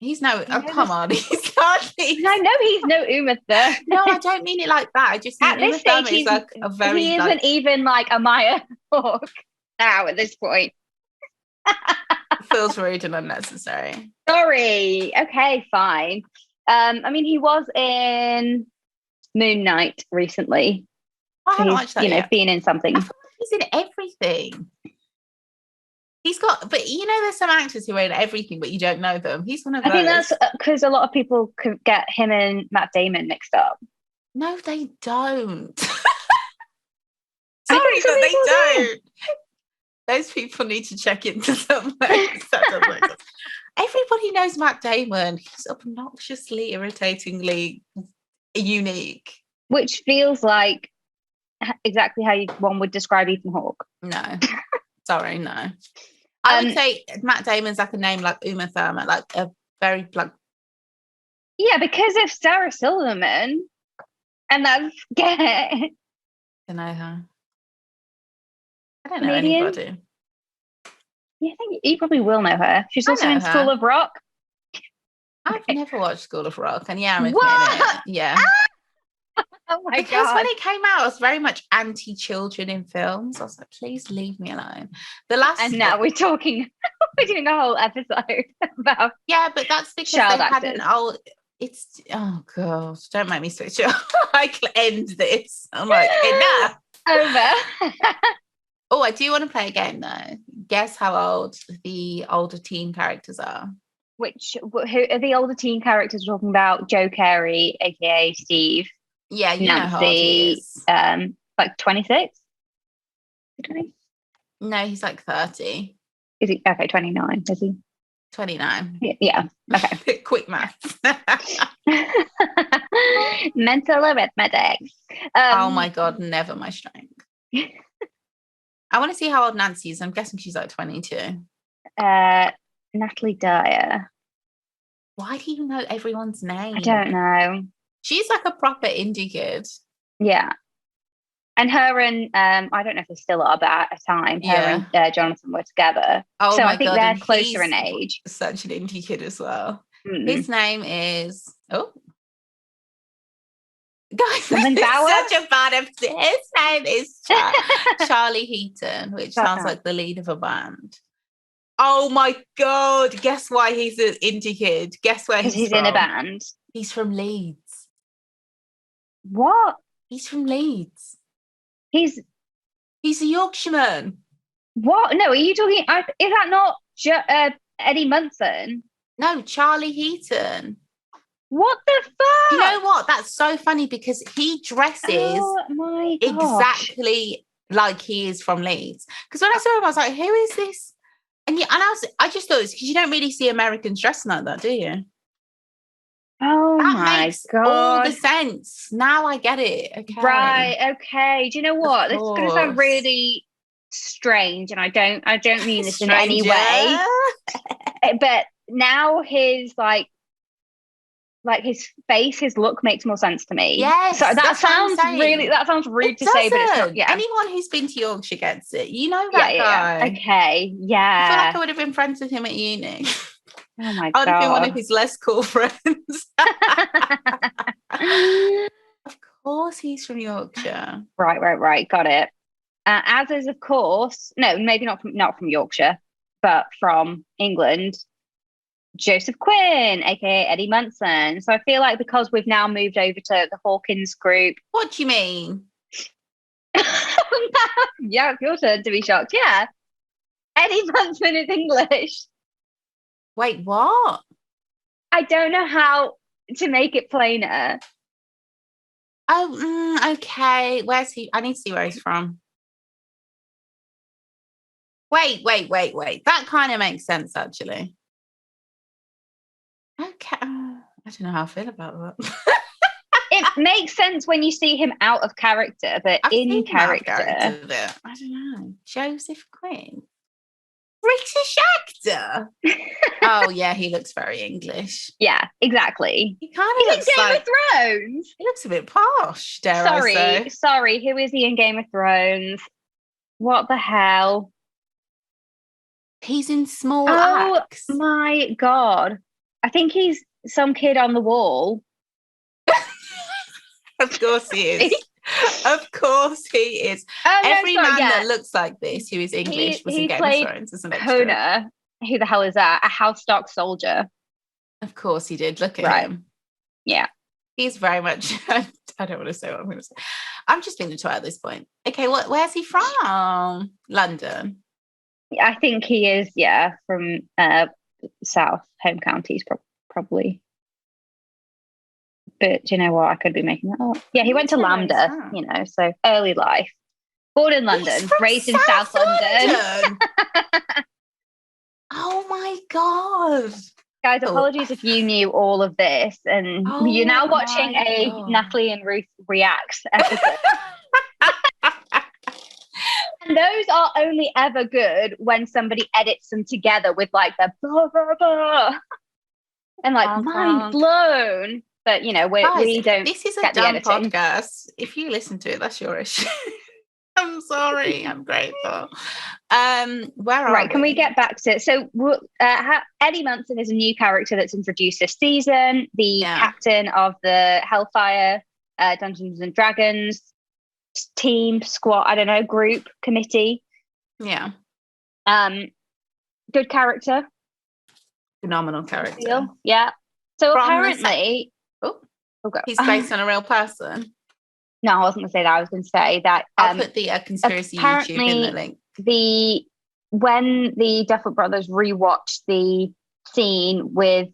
He's no. I Oh, know come on. He's hardly. I know he's no Uma Thurman. No, I don't mean it like that. I just At mean this Uma stage, Thurman is like a very. he Like, isn't even like a Maya Hawke now at this point. feels rude and unnecessary. Sorry. Okay, fine. I mean, he was in Moon Knight recently. I haven't He's, watched that yet. been in something. I feel like he's in everything. He's got, but there's some actors who are in everything, but you don't know them. He's one of those. I think that's because a lot of people could get him and Matt Damon mixed up. No, they don't. I Sorry, think some but they people don't. Those people need to check into something. Everybody knows Matt Damon. He's obnoxiously, irritatingly unique. Which feels like exactly how one would describe Ethan Hawke. No, sorry, no. I would say Matt Damon's like a name like Uma Thurman, like a very like. Yeah, because of Sarah Silverman, and that's gay. I know her. I don't know Comedian? anybody. Yeah, I think you probably will know her. She's also in her. School of Rock. I've never watched School of Rock, and yeah, I'm admitting What? it. Yeah. Oh my god! Because when it came out, I was very much anti-children in films. I was like, please leave me alone. And now we're talking. We're doing a whole episode about. Yeah, but that's because child they actors. had an old. It's oh god! Don't make me switch it. I can end this. I'm like enough. Over. Oh, I do want to play a game though. Guess how old the older teen characters are. Who are the older teen characters we're talking about? Joe Carey, aka Steve. Yeah, you Nancy, know how old he is. Like 26? No, he's like 30. Is he? Okay, 29, is he? 29. Yeah. Okay. Quick math. Mental arithmetic. Oh my god, never my strength. I want to see how old Nancy is. I'm guessing she's like 22. Natalie Dyer. Why do you know everyone's name? I don't know. She's like a proper indie kid. Yeah. And her and I don't know if they still are, but at a time, her and Jonathan were together. Oh, so my I think god, they're closer in age. Such an indie kid as well. His name is guys, this is such a bad episode. His name is Charlie Heaton, which sounds like the lead of a band. Oh my god! Guess why he's an indie kid? Guess where he's from? in a band. He's from Leeds. What? He's from Leeds. He's a Yorkshireman. What? No, are you talking? Is that not Eddie Munson? No, Charlie Heaton. What the fuck? You know what? That's so funny because he dresses exactly like he is from Leeds. Because when I saw him, I was like, "Who is this?" And I just thought it's because you don't really see Americans dressing like that, do you? Oh that my makes god! All the sense. Now I get it. Okay. Right. Okay. Do you know what? This is going to sound really strange, and I don't mean this in any way. But now his like his face, his look makes more sense to me. Yes. So that sounds rude to say, but it's not. Yeah. Anyone who's been to Yorkshire gets it. You know that guy. Yeah. Okay. Yeah. I feel like I would have been friends with him at uni. Oh my god. I would have been one of his less cool friends. Of course he's from Yorkshire. Right. Got it. As is, of course, no, maybe not from Yorkshire, but from England, Joseph Quinn, aka Eddie Munson. So I feel like because we've now moved over to the Hawkins group. What do you mean? Yeah, it's your turn to be shocked. Yeah. Eddie Munson is English. Wait, what? I don't know how to make it plainer. Oh, okay. Where's he? I need to see where he's from. Wait. That kind of makes sense, actually. Okay. I don't know how I feel about that. It makes sense when you see him out of character, but in character. I don't know. Joseph Quinn. British actor. Oh yeah, he looks very English. Yeah, exactly. He kind He's of in looks Game like of Thrones. he looks a bit posh, dare I say. Sorry. Who is he in Game of Thrones? What the hell? He's in Small Oh Axe. my God. I think he's some kid on the wall. Of course he is. Of course he is. Oh, Every man that looks like this who is English was in Game of Thrones as an extra. Kona. Who the hell is that? A house stock soldier. Of course he did. Look at him. Yeah. He's very much I don't want to say what I'm going to say. I'm just being a twat at this point. Okay, where's he from? London. I think he is, from South home counties, probably. But do you know what? I could be making that up. Yeah, he went to Lambda, so early life. Born in London, raised in South London. Oh my God. Guys, apologies if you knew all of this and you're now watching a Natalie and Ruth Reacts episode. And those are only ever good when somebody edits them together with like the blah, blah, blah. And like mind blown. But, we don't. This is a dumb podcast. If you listen to it, that's your issue. I'm sorry. I'm grateful. Where are we? Can we get back to it? So Eddie Munson is a new character that's introduced this season. The captain of the Hellfire Dungeons and Dragons team, squad, I don't know, group, committee. Yeah. Good character. Phenomenal character. Yeah. So apparently... he's based on a real person. No, I wasn't going to say that. I was going to say that... I'll put the conspiracy YouTube in the link. When the Duffer Brothers rewatched the scene with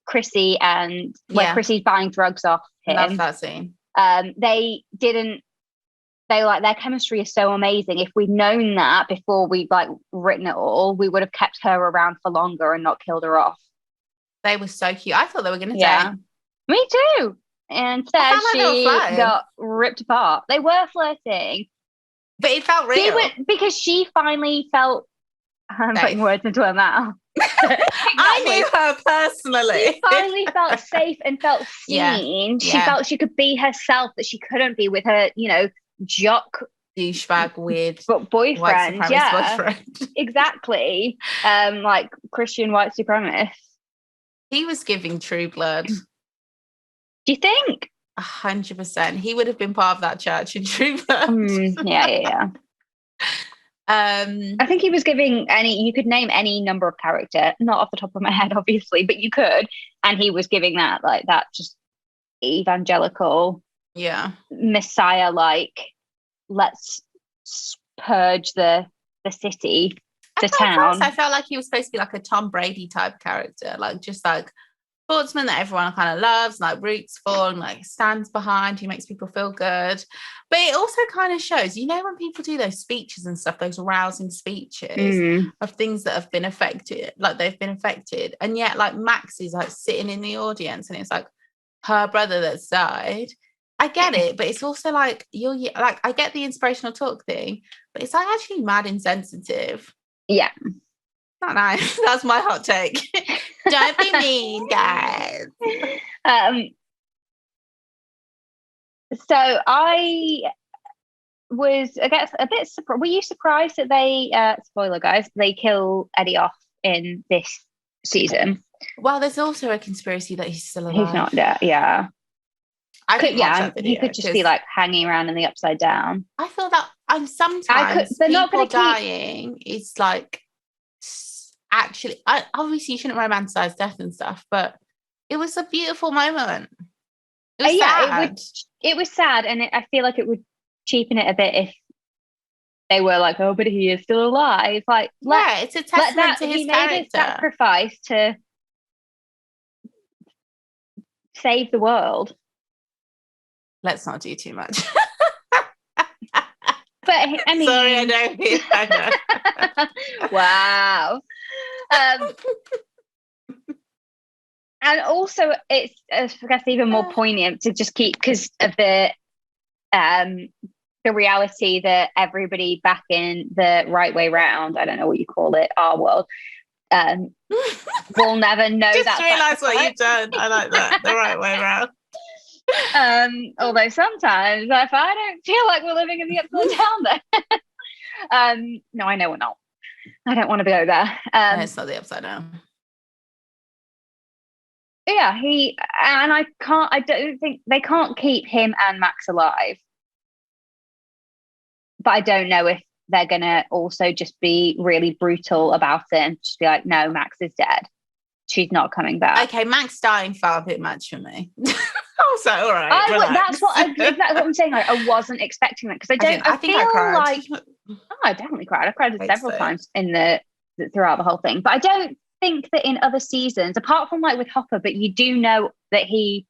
Chrissy and where Chrissy's buying drugs off him. Love that scene. They like their chemistry is so amazing. If we'd known that before we'd like written it all, we would have kept her around for longer and not killed her off. They were so cute. I thought they were going to die. Me too. And instead she got ripped apart. They were flirting. But it felt real. Because she finally felt... I'm putting words into her mouth. I knew her personally. She finally felt safe and felt seen. She felt she could be herself that she couldn't be with her, jock douchebag weird boyfriend. Boyfriend. Exactly. Like Christian white supremacist. He was giving True Blood. Do you think? 100%. He would have been part of that church in True Blood. Yeah. I think he was giving you could name any number of character, not off the top of my head, obviously, but you could. And he was giving that just evangelical, Messiah, let's purge the city, the town. I felt like he was supposed to be like a Tom Brady type character, like just like sportsman that everyone kind of loves, like roots for, and like stands behind, who makes people feel good. But it also kind of shows, when people do those speeches and stuff, those rousing speeches of things that have been affected, like they've been affected, and yet like Max is like sitting in the audience, and it's like her brother that's died. I get it, but it's also like I get the inspirational talk thing, but it's like actually mad insensitive. Yeah. Not nice. That's my hot take. Don't be mean, guys. So I was, I guess, a bit surprised. Were you surprised that they, spoiler guys, they kill Eddie off in this season? Well, there's also a conspiracy that he's still alive. He's not dead, yeah. He could just be like hanging around in the Upside Down. I thought that sometimes people dying is like... Actually, obviously you shouldn't romanticize death and stuff, but it was a beautiful moment. It was sad. It was sad, and I feel like it would cheapen it a bit if they were like, "Oh, but he is still alive." Like, it's a testament to his character. He made a sacrifice to save the world. Let's not do too much. But I mean, sorry, I know. Wow. And also, it's I guess even more poignant to just keep because of the the reality that everybody back in the right way round, I don't know what you call it, our world, will never know Just that. realise what you've done. I like that. The right way around. Although sometimes if I don't feel like we're living in the upside down there. No, I know we're not. I don't want to go there. No, it's not the upside down. Yeah, I don't think they can't keep him and Max alive. But I don't know if they're gonna also just be really brutal about it and just be like, no, Max is dead. She's not coming back. Okay, Max dying felt a bit much for me. I was like, all right, that's exactly what I'm saying. Like, I wasn't expecting that because I think I cried. Like, I definitely cried. I cried several times throughout the whole thing. But I don't think that in other seasons, apart from like with Hopper, but you do know that he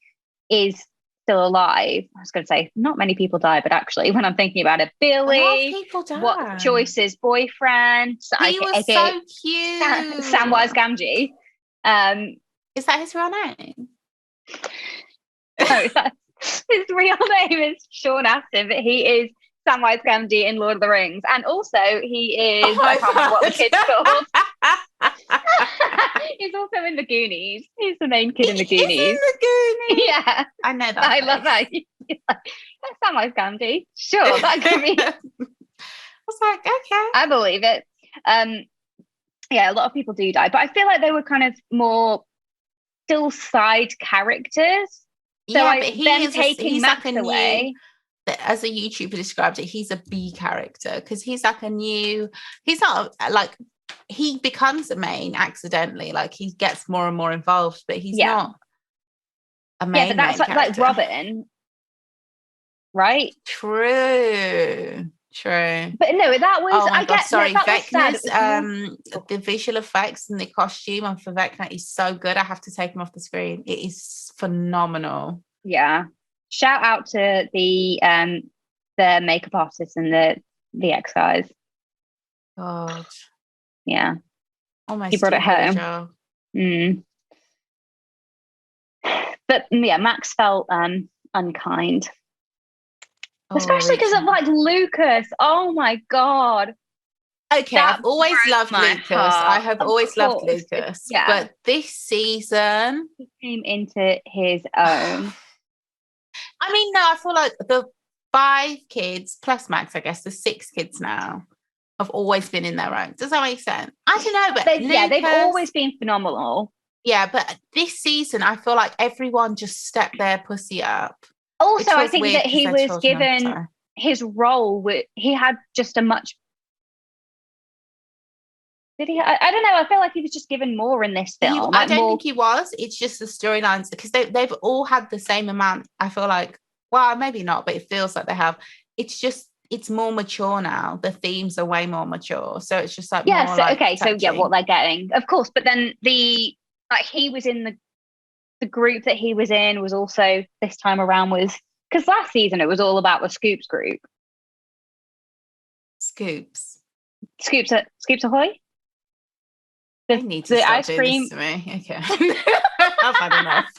is still alive. I was going to say not many people die, but actually, when I'm thinking about it, Billy, a lot of people die. What Joyce's boyfriend? He was so cute. Samwise Gamgee. Is that his real name? No, his real name is Sean Astin, but he is Samwise Gamgee in Lord of the Rings, and also he is I can't remember what the kid's called. He's also in the Goonies. He's the main kid in the Goonies. He's in the Goonies. Yeah, I know that. I love that. That's Samwise Gamgee. Sure, that could be. I was like, okay, I believe it. Yeah, a lot of people do die, but I feel like they were kind of more still side characters. So yeah, but he's Max like away. As a YouTuber described it, he's a B character because he's like he's not like he becomes a main accidentally, like he gets more and more involved, but he's not a main. Yeah, but that's like Robin, right? True. But no, that was Vecna's the visual effects and the costume on for Vecna is so good. I have to take him off the screen. It is phenomenal. Yeah. Shout out to the makeup artists and the X guys. God. Yeah. Almost he brought it home. But yeah, Max felt unkind. Especially because of like Lucas. Oh my God. Okay, I've always loved Lucas. I have always loved Lucas. Yeah. But this season he came into his own. I mean, no, I feel like the 5 kids plus Max, I guess the 6 kids now have always been in their own. Does that make sense? I don't know, but they've always been phenomenal. Yeah, but this season I feel like everyone just stepped their pussy up. Also, I think that he was given his role. He had just a much. Did he? I don't know. I feel like he was just given more in this film. I don't think he was. It's just the storylines because they've all had the same amount. I feel like, well, maybe not, but it feels like they have. It's more mature now. The themes are way more mature, so it's just like more like so yeah, what they're getting, of course. But then he was in the group that he was in was also this time around was because last season it was all about the Scoops group. Scoops Ahoy. I need to stop ice cream to me. Okay, I've had enough.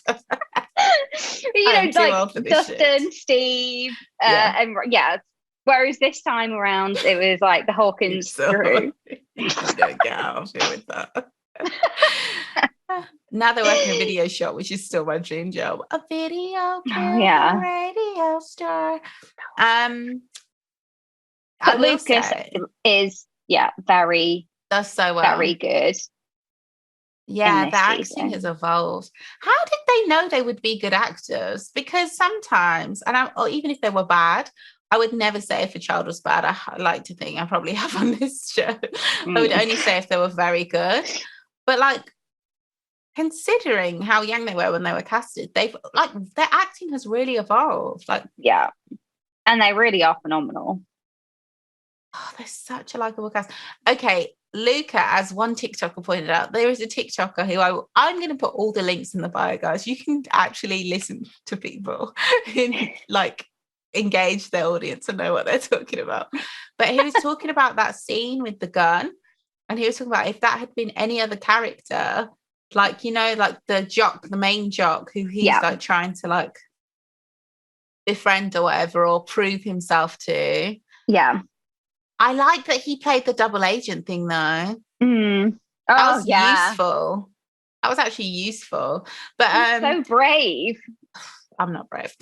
You know, like Dustin, Steve, and Whereas this time around, it was like the Hawkins group. You don't get out of here with that. Now they're working a video shop, which is still my dream job. A video radio star. But Lucas is very does so well. Very good. Yeah, the acting has evolved. How did they know they would be good actors? Because sometimes, or even if they were bad, I would never say if a child was bad. I like to think I probably have on this show. I would only say if they were very good. But like, considering how young they were when they were casted, their acting has really evolved. Like, yeah, and they really are phenomenal. Oh, they're such a likable cast. Okay, Luca, as one TikToker pointed out, there is a TikToker who I'm going to put all the links in the bio, guys. You can actually listen to people and like engage their audience and know what they're talking about. But he was talking about that scene with the gun, and he was talking about if that had been any other character, like, you know, like the main jock who he's like trying to like befriend or whatever, or prove himself to. Yeah. I like that he played the double agent thing though. Mm. That Oh was yeah. useful. That was actually useful. But so brave. I'm not brave.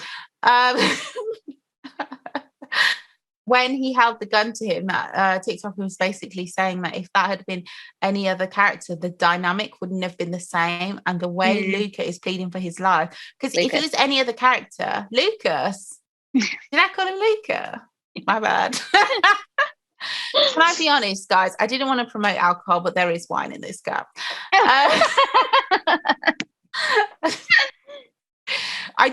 When he held the gun to him, that TikTok was basically saying that if that had been any other character, the dynamic wouldn't have been the same. And the way Luca is pleading for his life, because if it was any other character, Lucas, did I call him Luca? My bad. Can I be honest, guys? I didn't want to promote alcohol, but there is wine in this cup. I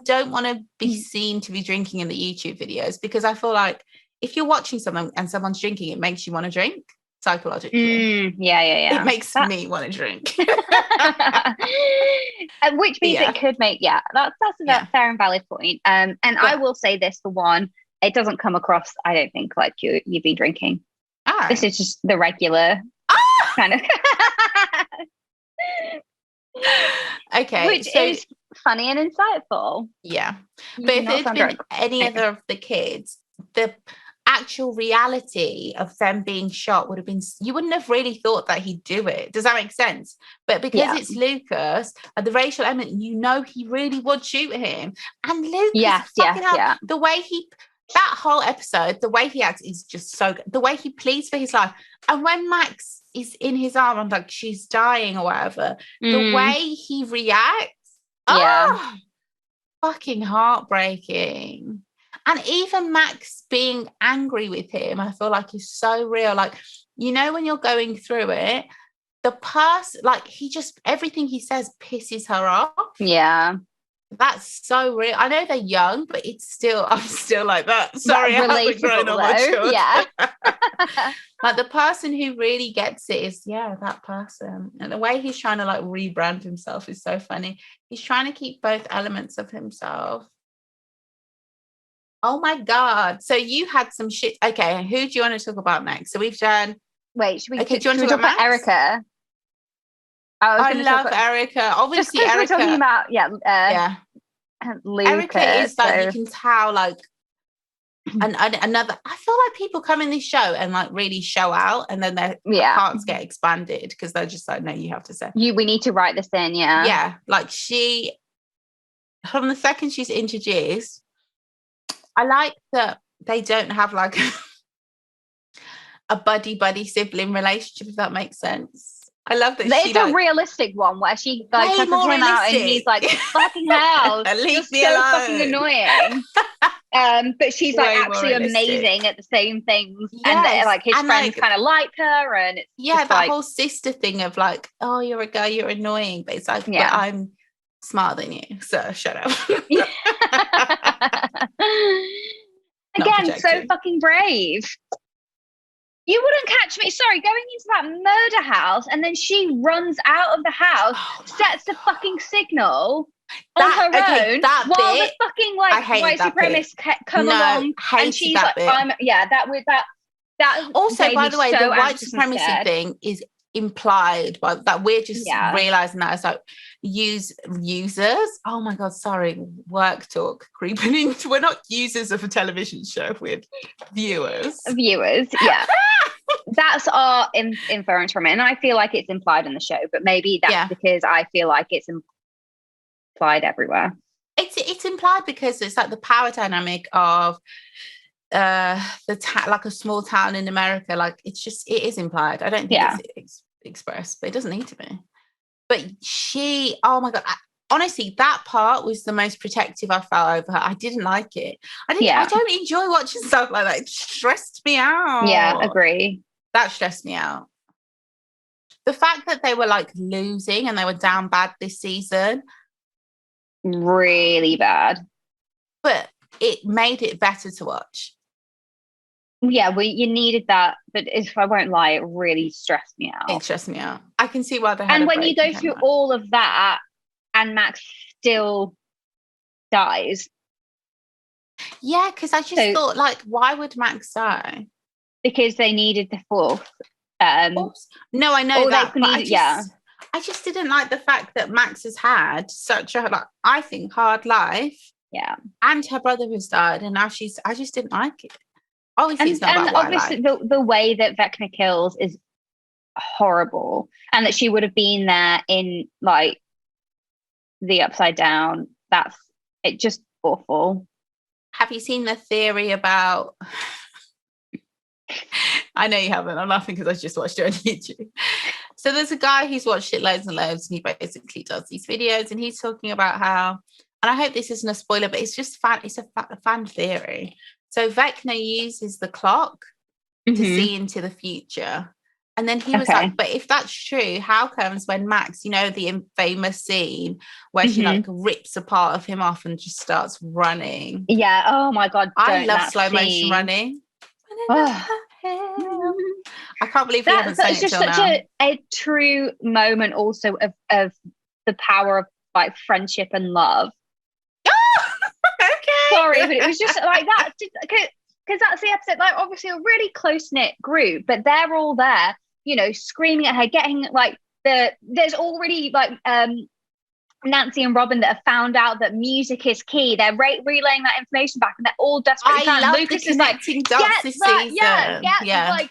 don't want to be seen to be drinking in the YouTube videos, because I feel like if you're watching someone and someone's drinking, it makes you want to drink psychologically. Yeah. It makes me want to drink. Which means it could make, that's a fair and valid point. And I will say this for one, it doesn't come across, I don't think, like you've been drinking. This is just the regular kind of. Okay. Which is funny and insightful. Yeah. But if it's been any other of the kids, the actual reality of them being shot would have been, you wouldn't have really thought that he'd do it. Does that make sense? But because it's Lucas and the racial element, he really would shoot him. And Lucas, the way that whole episode, the way he acts is just so good. The way he pleads for his life. And when Max is in his arm and like she's dying or whatever, the way he reacts, fucking heartbreaking. And even Max being angry with him, I feel like is so real. Like, when you're going through it, the person, like everything he says pisses her off. Yeah. That's so real. I know they're young, but I'm still like that. Sorry, I haven't grown up mature. Yeah. Like the person who really gets it is, that person. And the way he's trying to like rebrand himself is so funny. He's trying to keep both elements of himself. Oh my God. So you had some shit. Okay, who do you want to talk about next? So we've done. Wait, should we do you want to talk about Erica? I love Erica. Obviously, Erica. We're talking about Luca, Erica is like, you can tell like another. I feel like people come in this show and like really show out, and then their parts get expanded because they're just like, no, you have to say. We need to write this in, yeah. Yeah, like from the second she's introduced, I like that they don't have like a buddy sibling relationship, if that makes sense. I love that it's a realistic one where she like cuts him out and he's like, fucking hell, leave me so alone. fucking annoying. But she's like actually amazing at the same things, and like his friends kind of like her, and it's that whole sister thing of like, oh, you're a girl, you're annoying, but it's like, but I'm smarter than you, so shut up. Again, so fucking brave. You wouldn't catch me. Sorry, going into that murder house, and then she runs out of the house, sets the fucking signal on her own, while the fucking like white supremacists come along, and she's like, that. Also, by the way, the white supremacy thing is implied by that. We're just realizing that it's like users. Oh my God, sorry, work talk creeping into. We're not users of a television show, we're viewers. Yeah. That's our inference from it, and I feel like it's implied in the show, but maybe that's because I feel like it's implied everywhere. It's implied because it's like the power dynamic of like a small town in America. Like it is implied. I don't think it's expressed, but it doesn't need to be. But oh my God, honestly, that part was the most protective I felt over her. I didn't like it. I don't enjoy watching stuff like that. It stressed me out. Yeah, agree. That stressed me out. The fact that they were like losing and they were down bad this season. Really bad. But it made it better to watch. Yeah, you needed that. But if I won't lie, it really stressed me out. It stressed me out. I can see why they had And when you go through all of that and Max still dies. Yeah, because I just thought, like, why would Max die? Because they needed the fourth. No, I know that. But I just didn't like the fact that Max has had such a, like, I think, hard life. Yeah. And her brother has died, and now I just didn't like it. Obviously, it's not And about what obviously I like. the way that Vecna kills is horrible, and that she would have been there in like the Upside Down. That's it, just awful. Have you seen the theory about? I know you haven't. I'm laughing because I just watched it on YouTube. So there's a guy who's watched it loads and loads, and he basically does these videos, and he's talking about how, and I hope this isn't a spoiler, but it's just fan. It's a fan theory. So Vecna uses the clock to see into the future. And then he was like, but if that's true, how comes when Max, you know, the famous scene where she like rips a part of him off and just starts running? Yeah. Oh my God. I love slow motion running. Oh. I can't believe we haven't seen it till now. Such a true moment also of the power of like friendship and love. Okay. Sorry, but it was just like that. Because that's the episode, like obviously a really close-knit group, but they're all there, you know, screaming at her, getting like there's already like Nancy and Robin that have found out that music is key. They're relaying that information back, and they're all desperately trying. Love Lucas the is like, dots this season. Yeah. Like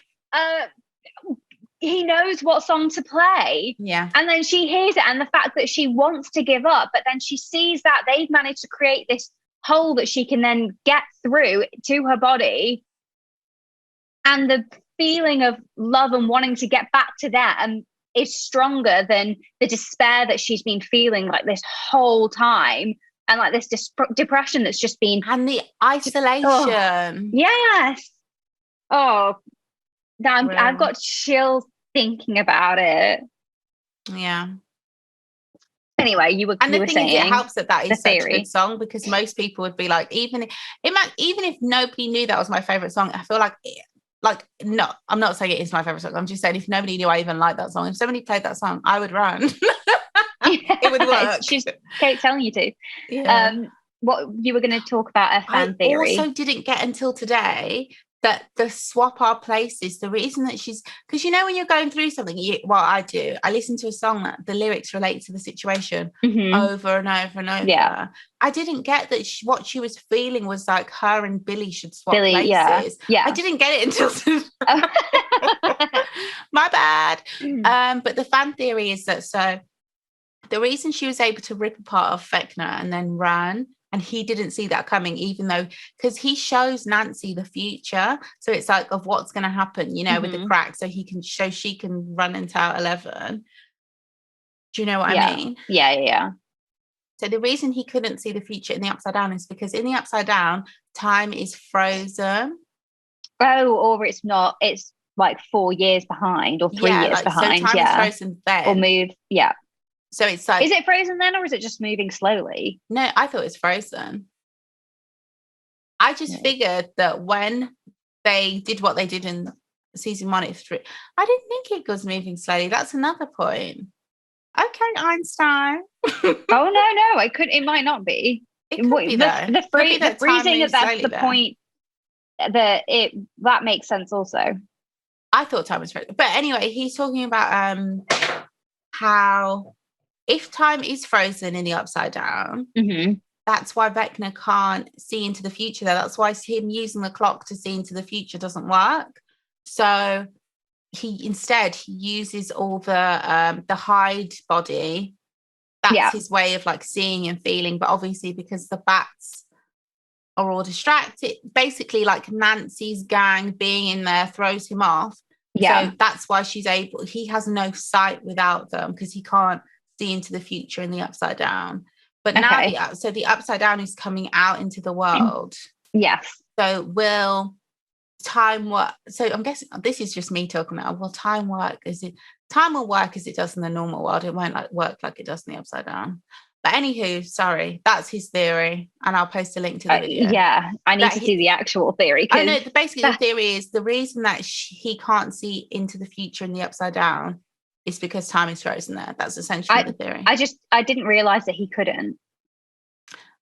he knows what song to play. Yeah. And then she hears it, and the fact that she wants to give up, but then she sees that they've managed to create this hole that she can then get through to her body, and the feeling of love and wanting to get back to them is stronger than the despair that she's been feeling like this whole time, and like this depression that's just been, and the isolation. Yes. I've got chills thinking about it. Yeah. Anyway, you were saying it helps that is such a good song, because most people would be like, even if nobody knew that was my favorite song, I feel like no, I'm not saying it is my favorite song. I'm just saying if nobody knew I even liked that song, if somebody played that song, I would run. It would work. She's Kate telling you to. Yeah. What you were going to talk about a fan theory. I also didn't get until today that the swap our places, the reason that because you know when you're going through something, I do, I listen to a song that the lyrics relate to the situation over and over and over. Yeah. I didn't get that what she was feeling was like her and Billy should swap places. Yeah. I didn't get it until my bad. But the fan theory is that so the reason she was able to rip apart of Vecna and then run, and he didn't see that coming, even though, because he shows Nancy the future. So it's like of what's going to happen, you know, with the crack. So she can run in Tower 11. Do you know what I mean? Yeah. So the reason he couldn't see the future in the Upside Down is because in the Upside Down, time is frozen. Oh, or it's not. It's like 4 years behind or 3 years behind. So time is frozen then. Or move. Yeah. So it's like, is it frozen then, or is it just moving slowly? No, I thought it's frozen. I just figured that when they did what they did in season 1, it's true. I didn't think it was moving slowly. That's another point. Okay, Einstein. No, it might not be. It could be the freezing of that's the point that that makes sense also. I thought time was frozen. But anyway, he's talking about how if time is frozen in the Upside Down, that's why Vecna can't see into the future there. That's why him using the clock to see into the future doesn't work. So he uses all the hide body. That's his way of like seeing and feeling. But obviously, because the bats are all distracted, basically like Nancy's gang being in there throws him off. So that's why he has no sight without them, because he can't see into the future in the Upside Down. But now the Upside Down is coming out into the world. Yes. So will time work? So I'm guessing this is just me talking now. Will time work? Time will work as it does in the normal world. It won't work like it does in the Upside Down. But anywho, sorry, that's his theory, and I'll post a link to the video. I need to see the actual theory. Basically the theory is the reason that he can't see into the future in the Upside Down is because time is frozen there. That's essentially the theory. I didn't realize that he couldn't.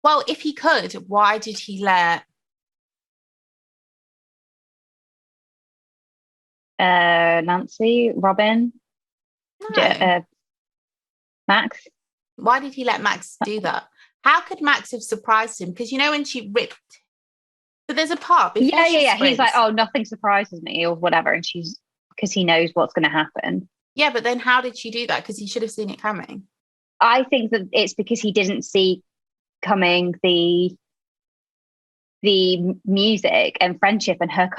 Well, if he could, why did he let Nancy, Robin, Max? Why did he let Max do that? How could Max have surprised him? Because when she ripped, but there's a part before yeah. sprints. He's like, oh, nothing surprises me or whatever, and she's because he knows what's going to happen. Yeah, but then how did she do that? Because he should have seen it coming. I think that it's because he didn't see coming the music and friendship and her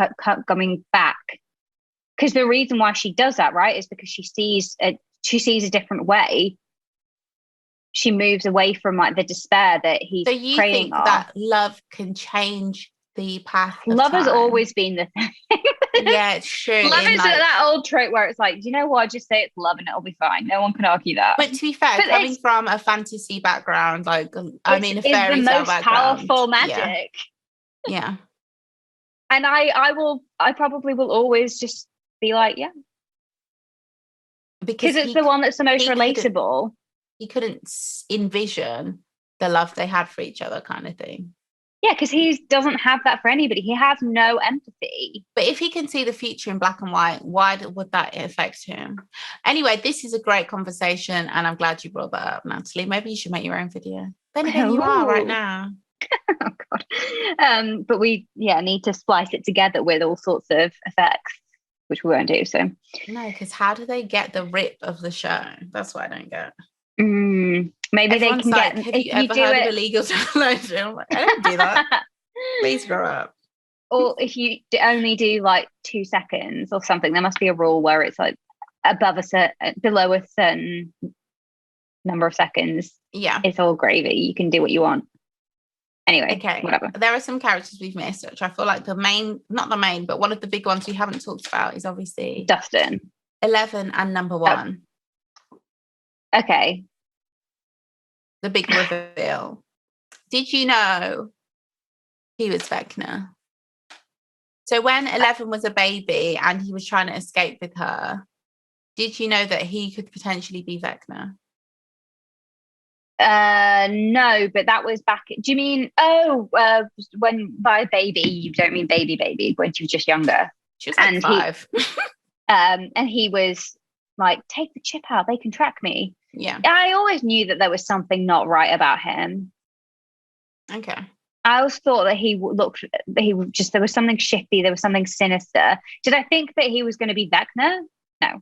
coming back. Because the reason why she does that, right, is because she sees a different way. She moves away from like the despair that he's so you preying think on. that love can change the path of love time? has always been the thing. Yeah, it's true. Love is that old trope where it's like, you know what, just say it's love and it'll be fine. No one can argue that. But to be fair, coming from a fantasy background, like a fairy tale the most background, powerful magic. Yeah. And I probably will always just be like, yeah. Because it's the one that's the most relatable. He couldn't envision the love they had for each other, kind of thing. Yeah, because he doesn't have that for anybody. He has no empathy. But if he can see the future in black and white, why would that affect him? Anyway, this is a great conversation, and I'm glad you brought that up, Natalie. Maybe you should make your own video. Then again, you are right now. Oh God. But we need to splice it together with all sorts of effects, which we won't do. So no, because how do they get the rip of the show? That's what I don't get. Maybe everyone's they can like, get. Have you ever heard of illegal downloading? I'm like, I don't do that. Please grow up. Or if you only do like 2 seconds or something, there must be a rule where it's like below a certain number of seconds. Yeah, it's all gravy. You can do what you want. Anyway, okay, whatever. There are some characters we've missed, which I feel like not the main, but one of the big ones we haven't talked about is obviously Dustin, 11 and number 1. Okay. The big reveal. Did you know he was Vecna? So when 11 was a baby and he was trying to escape with her, did you know that he could potentially be Vecna? No, but that was back. Do you mean when by baby you don't mean baby when she was just younger? She was like 5. And he was like, take the chip out, they can track me. Yeah. I always knew that there was something not right about him. Okay. I always thought that there was something shifty, there was something sinister. Did I think that he was going to be Vecna? No.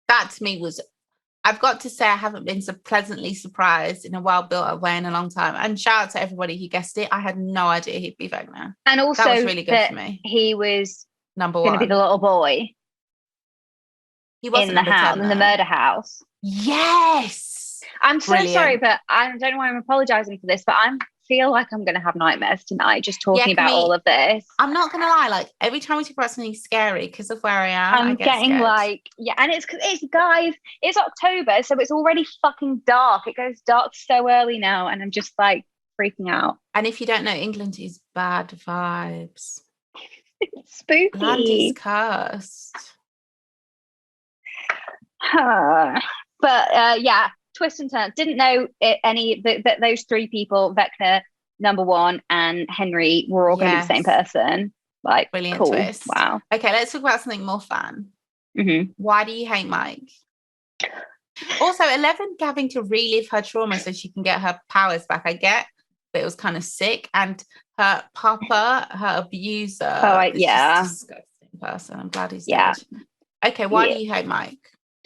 That to me was, I've got to say, I haven't been so pleasantly surprised in a well-built-up way in a long time. And shout out to everybody who guessed it. I had no idea he'd be Vecna. And also that was really good for me. He was number 1. Going to be the little boy. He was in the house, in the murder house. Yes. I'm so sorry, but I don't know why I'm apologizing for this, but I feel like I'm going to have nightmares tonight just talking about all of this. I'm not going to lie, like every time we talk about something scary, because of where I am, I'm getting scared. And it's guys, it's October, so it's already fucking dark. It goes dark so early now, and I'm just like freaking out. And if you don't know, England is bad vibes. It's spooky. Land is cursed. But twist and turn. Didn't know that those 3 people, Vecna, number 1, and Henry, were all going to be the same person. Like, brilliant cool. Twist. Wow. Okay, let's talk about something more fun. Mm-hmm. Why do you hate Mike? Also, 11 having to relive her trauma so she can get her powers back. I get, but it was kind of sick. And her papa, her abuser, is just a disgusting person. I'm glad he's dead. Okay, why do you hate Mike?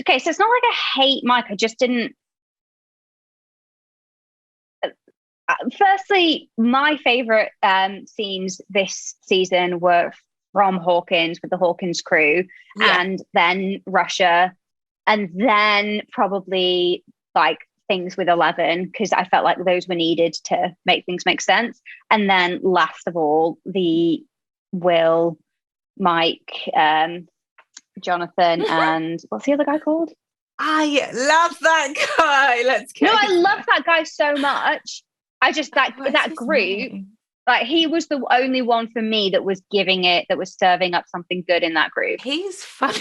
Okay, so it's not like I hate Mike. I just didn't. Firstly, my favorite scenes this season were from Hawkins with the Hawkins crew, and then Russia, and then probably like things with 11, because I felt like those were needed to make things make sense. And then last of all, the Will, Mike, Jonathan, and what's the other guy called? I love that guy. I love that guy so much. I just that group, like he was the only one for me that was that was serving up something good in that group. He's funny.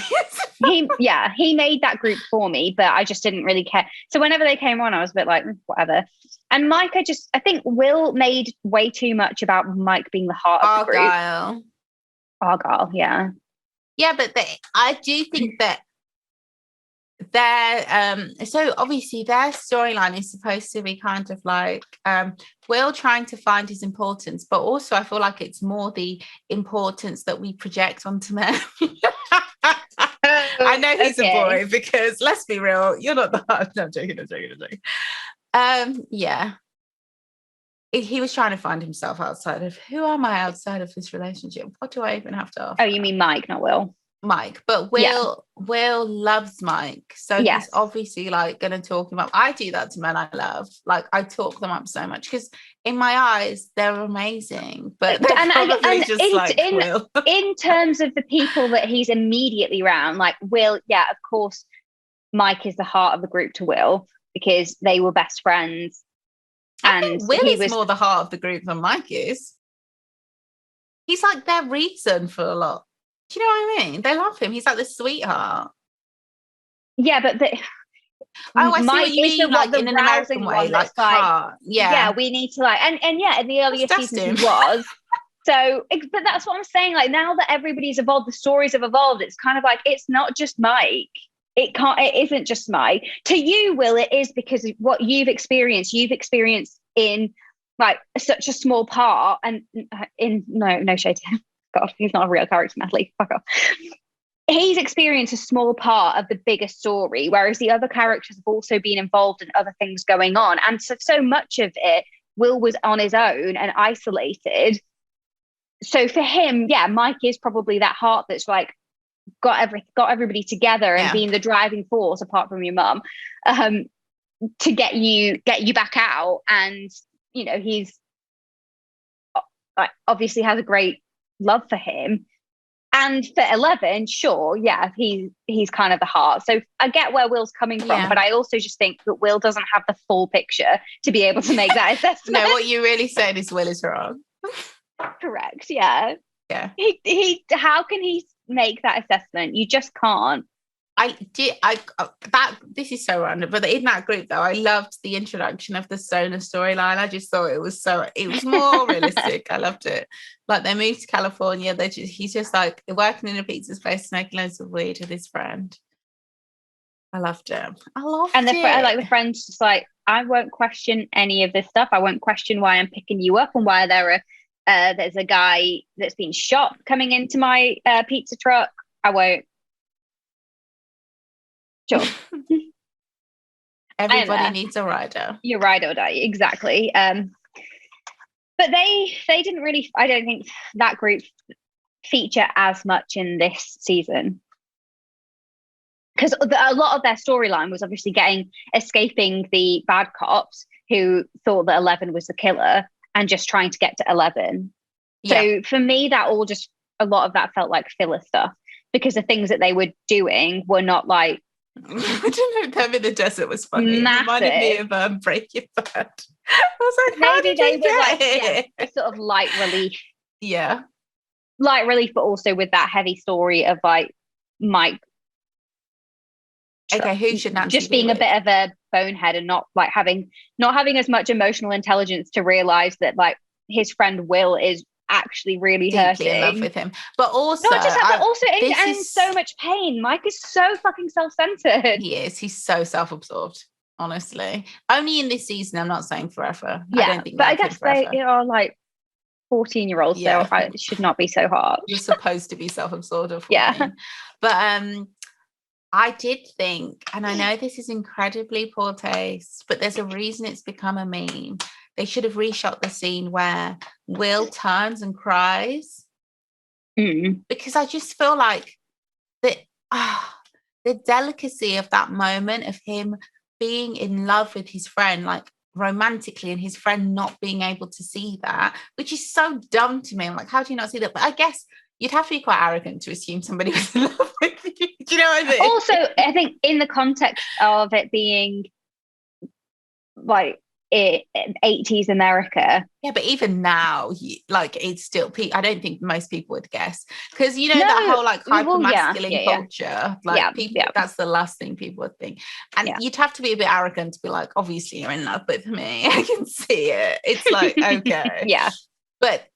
He made that group for me, but I just didn't really care. So whenever they came on, I was a bit like, whatever. And Mike, I think Will made way too much about Mike being the heart of the group. Argyle, yeah. Yeah, but I do think that so obviously their storyline is supposed to be kind of like Will trying to find his importance, but also I feel like it's more the importance that we project onto men. I know he's a boy, because let's be real, you're not the heart. No, I'm joking. Yeah, he was trying to find himself outside of, who am I outside of this relationship? What do I even have to offer? Oh, you mean Mike, not Will? Mike, but Will loves Mike, so he's obviously like going to talk him up. I do that to men I love, like I talk them up so much because in my eyes they're amazing, but they're probably just like Will. In terms of the people that he's immediately around, like Will, yeah, of course Mike is the heart of the group to Will because they were best friends, and Will is more the heart of the group than Mike is. He's like their reason for a lot. Do you know what I mean? They love him. He's like the sweetheart. Yeah, but I see what you mean, like in an American way, like heart. Yeah, we need to like, and yeah, in the earlier seasons he was. So, but that's what I'm saying. Like now that everybody's evolved, the stories have evolved. It's kind of like it's not just Mike. It isn't just Mike. To you, Will, it is because of what you've experienced. You've experienced in like such a small part, and in no shade to him. God, he's not a real character, Natalie. Fuck off. He's experienced a small part of the bigger story, whereas the other characters have also been involved in other things going on. And so much of it, Will was on his own and isolated. So for him, yeah, Mike is probably that heart that's like got everybody together and being the driving force, apart from your mum, to get you back out. And you know, he's like obviously has a great love for him. And for 11, sure, yeah, he's kind of the heart. So I get where Will's coming from, but I also just think that Will doesn't have the full picture to be able to make that assessment. No, what you really saying is Will is wrong. Correct, yeah. Yeah. He how can he make that assessment? You just can't. This is so random, but in that group though, I loved the introduction of the stoner storyline. I just thought it was more realistic. I loved it. Like they moved to California, he's just like working in a pizza place, making loads of weed with his friend. I loved it. And the friend's just like, I won't question any of this stuff. I won't question why I'm picking you up and why there's a guy that's been shot coming into my pizza truck. I won't. Sure. Everybody needs a rider. You ride or die, exactly. But they didn't really, I don't think that group feature as much in this season, because a lot of their storyline was obviously escaping the bad cops who thought that 11 was the killer and just trying to get to 11. So for me, a lot of that felt like filler stuff, because the things that they were doing were not like, I don't know, them in the desert was funny. Massive. It reminded me of Breaking Bad. I was like, maybe they were like sort of light relief. Yeah. Light relief, but also with that heavy story of like Mike. Okay, who should naturally just being a bit of a bonehead and not having as much emotional intelligence to realize that like his friend Will is actually really deeply hurting, in love with him, but also not just that, but also in so much pain. Mike is so fucking self-centered. He is. He's so self-absorbed. Honestly, only in this season. I'm not saying forever. Yeah, I don't think. But I guess they are like 14-year-olds, so it should not be so hard. You're supposed to be self-absorbed. But I did think, and I know this is incredibly poor taste, but there's a reason it's become a meme. They should have reshot the scene where Will turns and cries. Because I just feel like the delicacy of that moment of him being in love with his friend, like romantically, and his friend not being able to see that, which is so dumb to me. I'm like, how do you not see that? But I guess you'd have to be quite arrogant to assume somebody was in love with you. Do you know what I mean? Also, I think in the context of it being like 80s America. Yeah, but even now, it's still, I don't think most people would guess, because that whole like hyper masculine culture, people, that's the last thing people would think. And you'd have to be a bit arrogant to be like, obviously you're in love with me. I can see it. It's like, okay. Yeah. But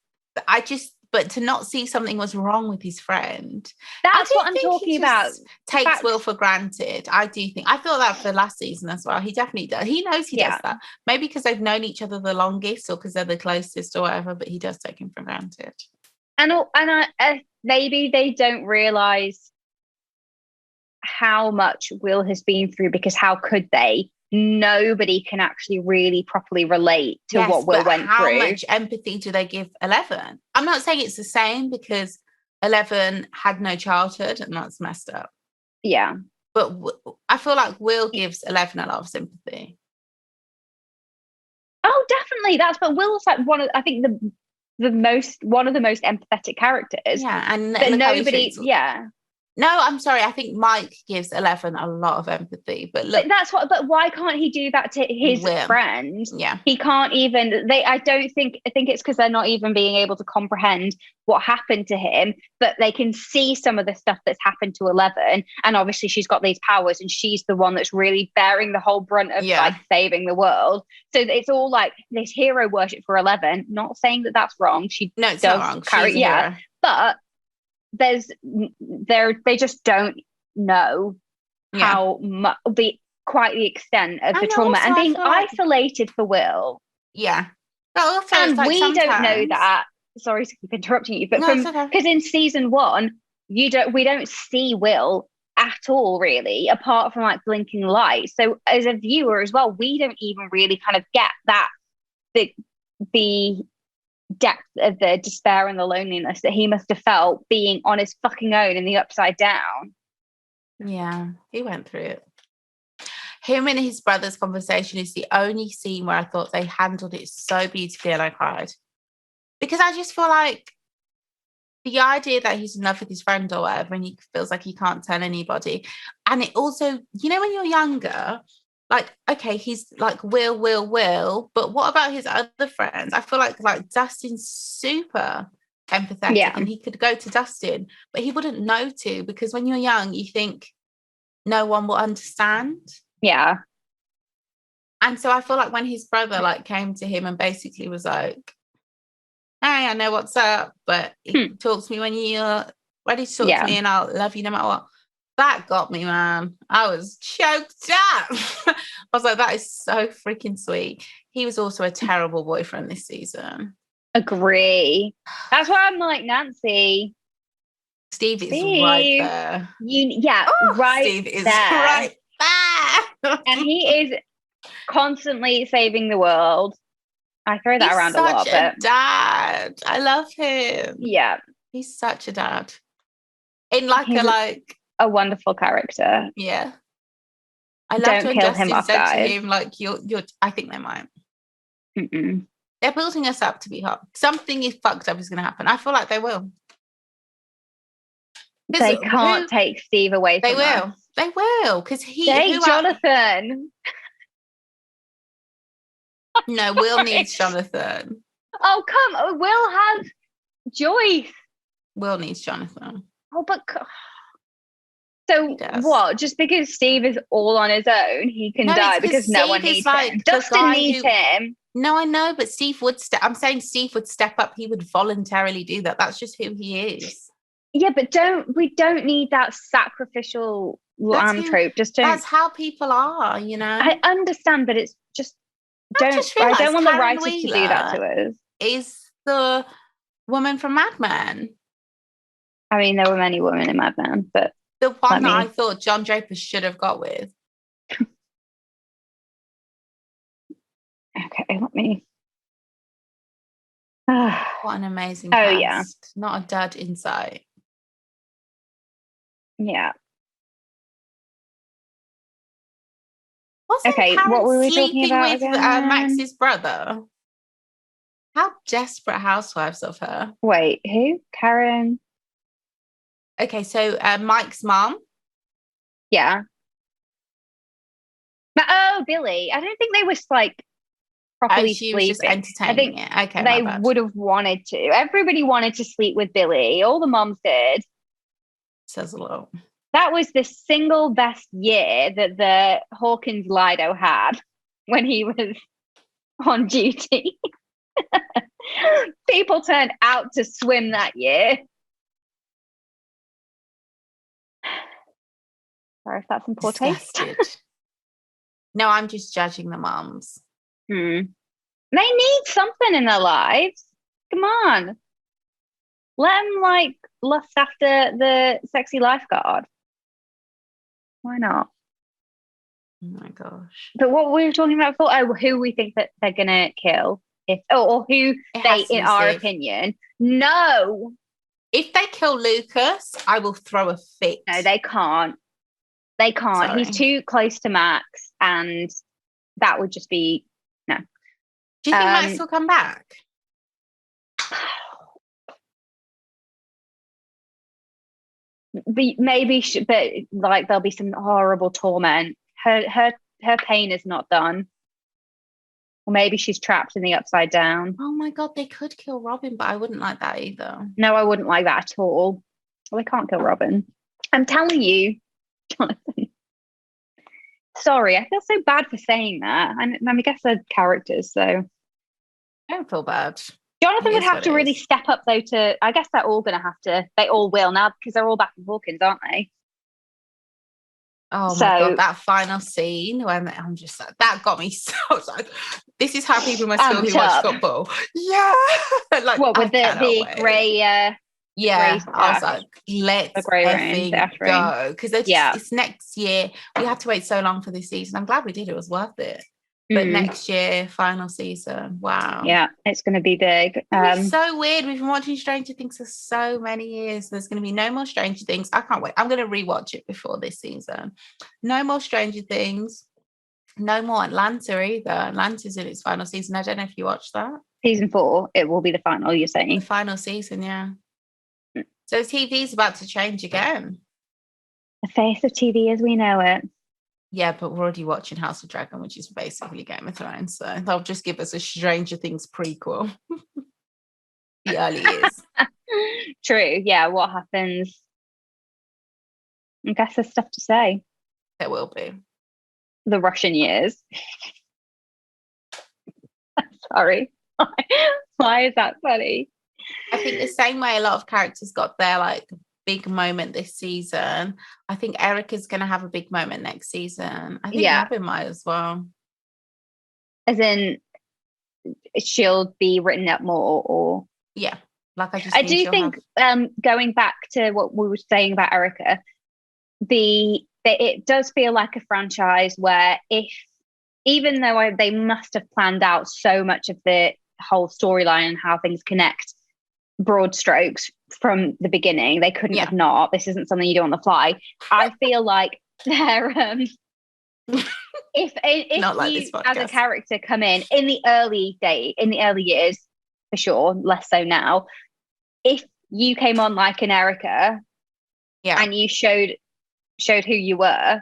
but to not see something was wrong with his friend. That's what I'm talking about. Takes Will for granted. I do think. I thought that for last season as well. He definitely does. He knows he does that. Maybe because they've known each other the longest, or because they're the closest, or whatever. But he does take him for granted. And maybe they don't realize how much Will has been through, because how could they? Nobody can actually really properly relate to what Will went through. How much empathy do they give 11? I'm not saying it's the same, because 11 had no childhood, and that's messed up. Yeah. But I feel like Will gives 11 a lot of sympathy. Oh, definitely. That's what Will's like one of the most empathetic characters. Yeah, and nobody. Yeah. No, I'm sorry. I think Mike gives 11 a lot of empathy, but look, But why can't he do that to his friend? Yeah, he can't even. I think it's because they're not even being able to comprehend what happened to him. But they can see some of the stuff that's happened to 11, and obviously she's got these powers, and she's the one that's really bearing the whole brunt of like saving the world. So it's all like this hero worship for 11. Not saying that that's wrong. It's not wrong. She's a hero. But they just don't know how much quite the extent of the trauma and being isolated for Will. Yeah. But and we don't know that. Sorry to keep interrupting you, but because in season 1, we don't see Will at all, really, apart from like blinking lights. So as a viewer as well, we don't even really kind of get that the depth of the despair and the loneliness that he must have felt being on his fucking own in the Upside Down. Yeah, he went through it. Him and his brother's conversation is the only scene where I thought they handled it so beautifully, and I cried. Because I just feel like the idea that he's in love with his friend or whatever, and he feels like he can't tell anybody. And it also, you know, when you're younger, like, okay, he's like Will, but what about his other friends? I feel like Dustin's super empathetic, and he could go to Dustin, but he wouldn't know to, because when you're young, you think no one will understand. Yeah. And so I feel like when his brother like came to him and basically was like, hey, I know what's up, but talk to me when you're ready to talk to me, and I'll love you no matter what. That got me, man. I was choked up. I was like, that is so freaking sweet. He was also a terrible boyfriend this season. Agree. That's why I'm like, Nancy. Steve is right there. Right Steve is there. right there. And he is constantly saving the world. I throw that around a lot. He's such a dad. I love him. Yeah. He's such a dad. In like a wonderful character. Yeah. I loved when Justin said to him, like, you're I think they might. Mm-mm. They're building us up to be hot. Something is fucked up is going to happen. I feel like they will. They can't take Steve away from us. They will. Because Jonathan. No, Will needs Jonathan. Oh, come on. Will has Joyce. Will needs Jonathan. Oh, but... So what? Just because Steve is all on his own, he can die because no one needs him. Dustin needs him. No, I know, but Steve would I'm saying Steve would step up. He would voluntarily do that. That's just who he is. Yeah, but we don't need that sacrificial lamb trope. That's how people are, you know. I understand, but it's just I don't want the writers to do that to us. Is the woman from Mad Men? I mean, there were many women in Mad Men, but the one that I thought John Draper should have got with. Okay, let me. What an amazing cast. Oh, yeah. Not a dud in sight. Yeah. Wasn't Karen what were we talking about with again? Max's brother? How desperate housewives of her. Wait, who? Karen? Okay, so Mike's mom. Yeah. Oh, Billy. I don't think they were like properly sleeping. Was just entertaining it. Okay, they would have wanted to. Everybody wanted to sleep with Billy. All the moms did. Says a lot. That was the single best year that the Hawkins Lido had when he was on duty. People turned out to swim that year. Sorry if that's in poor taste. No, I'm just judging the mums. They need something in their lives. Come on. Let them like lust after the sexy lifeguard. Why not? Oh my gosh. But what we were talking about before, who we think that they're gonna kill, or who they, in our opinion, no. If they kill Lucas, I will throw a fit. No, they can't. They can't. Sorry. He's too close to Max, and that would just be no. Do you think Max will come back? Maybe, but like there'll be some horrible torment. Her pain is not done. Or maybe she's trapped in the upside down. Oh my God, they could kill Robin, but I wouldn't like that either. No, I wouldn't like that at all. Well, they can't kill Robin. I'm telling you, Jonathan. Sorry, I feel so bad for saying that. I guess they're characters, so. I don't feel bad. Jonathan would have to really step up, though, I guess they're all going to have to, they all will now, because they're all back in Hawkins, aren't they? Oh my God, that final scene when I'm just like, that got me so like, this is how people must feel who watch football. Yeah. Like, what, with the grey yeah, I was like, let's go. Because it's next year. We had to wait so long for this season. I'm glad we did. It was worth it. But next year, final season. Wow. Yeah, it's going to be big. It's so weird. We've been watching Stranger Things for so many years. There's going to be no more Stranger Things. I can't wait. I'm going to rewatch it before this season. No more Stranger Things. No more Atlanta either. Atlanta's in its final season. I don't know if you watched that. Season 4, it will be the final, you're saying? The final season, yeah. So TV's about to change again. The face of TV as we know it. Yeah, but we're already watching House of Dragon, which is basically Game of Thrones. So they'll just give us a Stranger Things prequel. The early years. True. Yeah, what happens? I guess there's stuff to say. There will be. The Russian years. Sorry. Why is that funny? I think the same way a lot of characters got their like big moment this season, I think Erica's going to have a big moment next season. I think Robin might as well. As in, she'll be written up more, or like I do think going back to what we were saying about Erica, it does feel like a franchise where even though they must have planned out so much of the whole storyline and how things connect, broad strokes from the beginning, they couldn't have not. This isn't something you do on the fly. I feel like they're if not like you as a character come in the early years, for sure, less so now. If you came on like an Erica, and you showed who you were,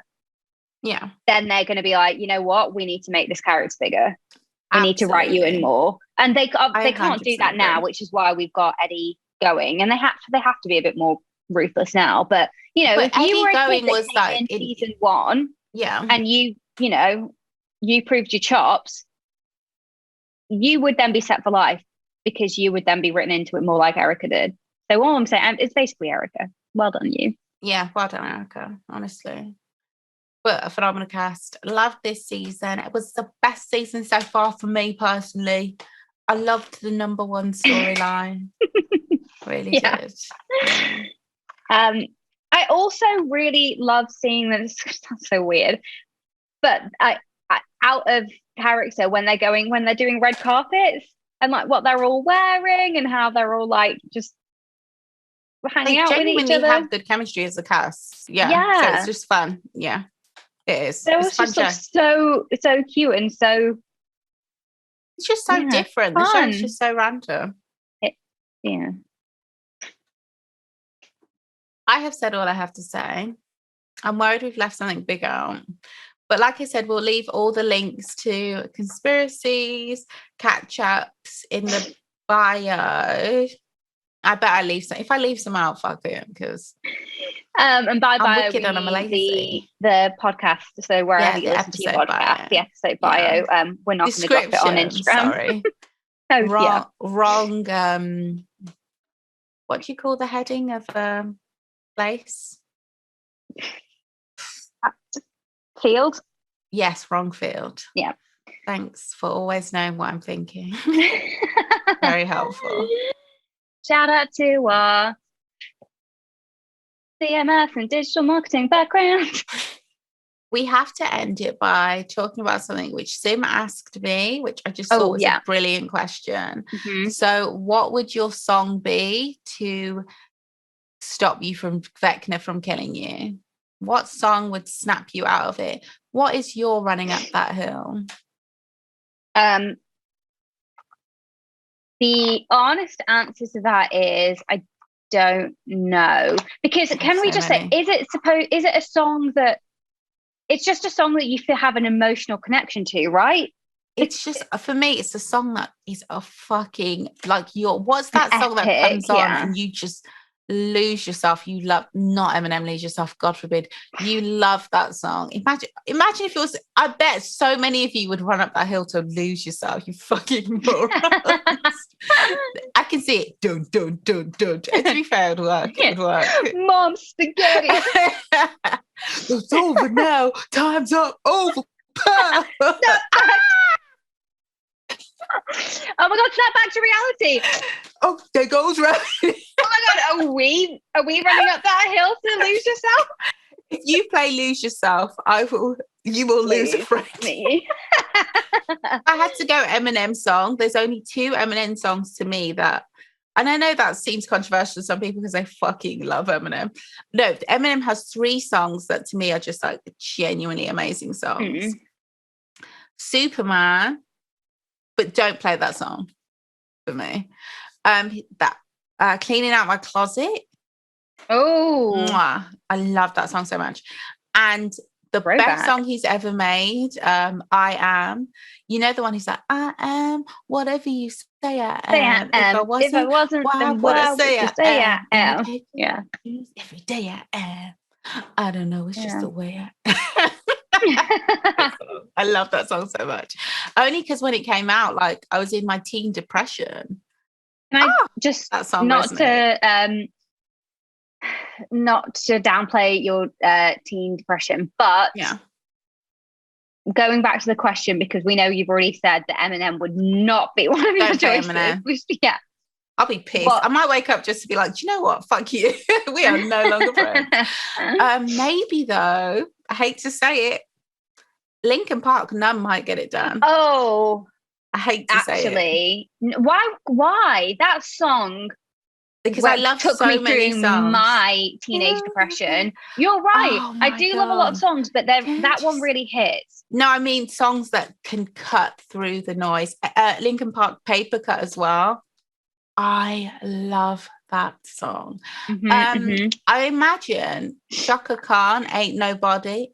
then they're going to be like, you know what, we need to make this character bigger. We need to write you in more, and they can't do that now, which is why we've got Eddie going, and they have to be a bit more ruthless now. But if you were going was like in season 1, and you proved your chops, you would then be set for life because you would then be written into it more like Erica did. So all I'm saying, it's basically Erica. Well done, you. Yeah, well done, Erica. Honestly. But a phenomenal cast. Loved this season. It was the best season so far for me personally. I loved the number 1 storyline. Really did. I also really love seeing this. Sounds so weird, but I out of character when they're doing red carpets and like what they're all wearing and how they're all like just hanging out with each other. They have good chemistry as a cast. Yeah. So it's just fun. Yeah. It is. It was just so cute and so. It's just so different. Fun. The show's just so random. I have said all I have to say. I'm worried we've left something big out. But like I said, we'll leave all the links to conspiracies, catch-ups in the bio. I bet I leave some. If I leave some out, fuck it, because and by bio, wicked and I'm lazy. The podcast. So wherever you listen to your podcast, the episode bio. We're not going to drop it on Instagram. Sorry. Oh, yeah. Wrong. What do you call the heading of place? Field? Yes, wrong field. Yeah. Thanks for always knowing what I'm thinking. Very helpful. Shout out to our CMS and digital marketing background. We have to end it by talking about something which Sim asked me, which I just thought was a brilliant question. Mm-hmm. So what would your song be to stop you from Vecna from killing you? What song would snap you out of it? What is your running up that hill? The honest answer to that is I don't know. Because can we just say, is it a song that it's just a song that you feel have an emotional connection to, right? It's just, for me, it's a song that is a fucking, like, what's that song that comes on and you just lose yourself? You love, not Eminem, lose yourself, God forbid. You love that song. Imagine if it was, I bet so many of you would run up that hill to lose yourself, you fucking morons. I can see it. Dun, dun, dun, dun. To be fair, it would work. It would work. Mom, spaghetti. It's over now. Time's up. Over. Oh my God, snap back to reality. Oh, there goes Ray. Oh my God, are we running up that hill to lose yourself? If you play Lose Yourself, you will lose a friend. Me. I had to go Eminem song. There's only 2 Eminem songs to me that, and I know that seems controversial to some people because they fucking love Eminem. No, Eminem has 3 songs that to me are just like genuinely amazing songs. Superman, but don't play that song for me. Cleaning Out My Closet. Oh, mwah, I love that song so much. And the best song he's ever made, I Am. You know the one he's like, I am whatever you say I am. If I wasn't, then what I say I am. Yeah. Every day I am. I don't know. It's just the way I I love that song so much. Only because when it came out, like I was in my teen depression. Can I just that song not to downplay your teen depression, but going back to the question, because we know you've already said that Eminem would not be one of your choices. Yeah. I'll be pissed. I might wake up just to be like, do you know what? Fuck you. We are no longer friends. Maybe though, I hate to say it, Linkin Park, Numb might get it done. Oh, I hate to say it. Why? That song, because I love took so me many through songs. My teenage depression. You're right. Oh I do love a lot of songs, but that one really hits. No, I mean songs that can cut through the noise. Linkin Park, Paper Cut as well. I love that song. I imagine Shaka Khan, Ain't Nobody.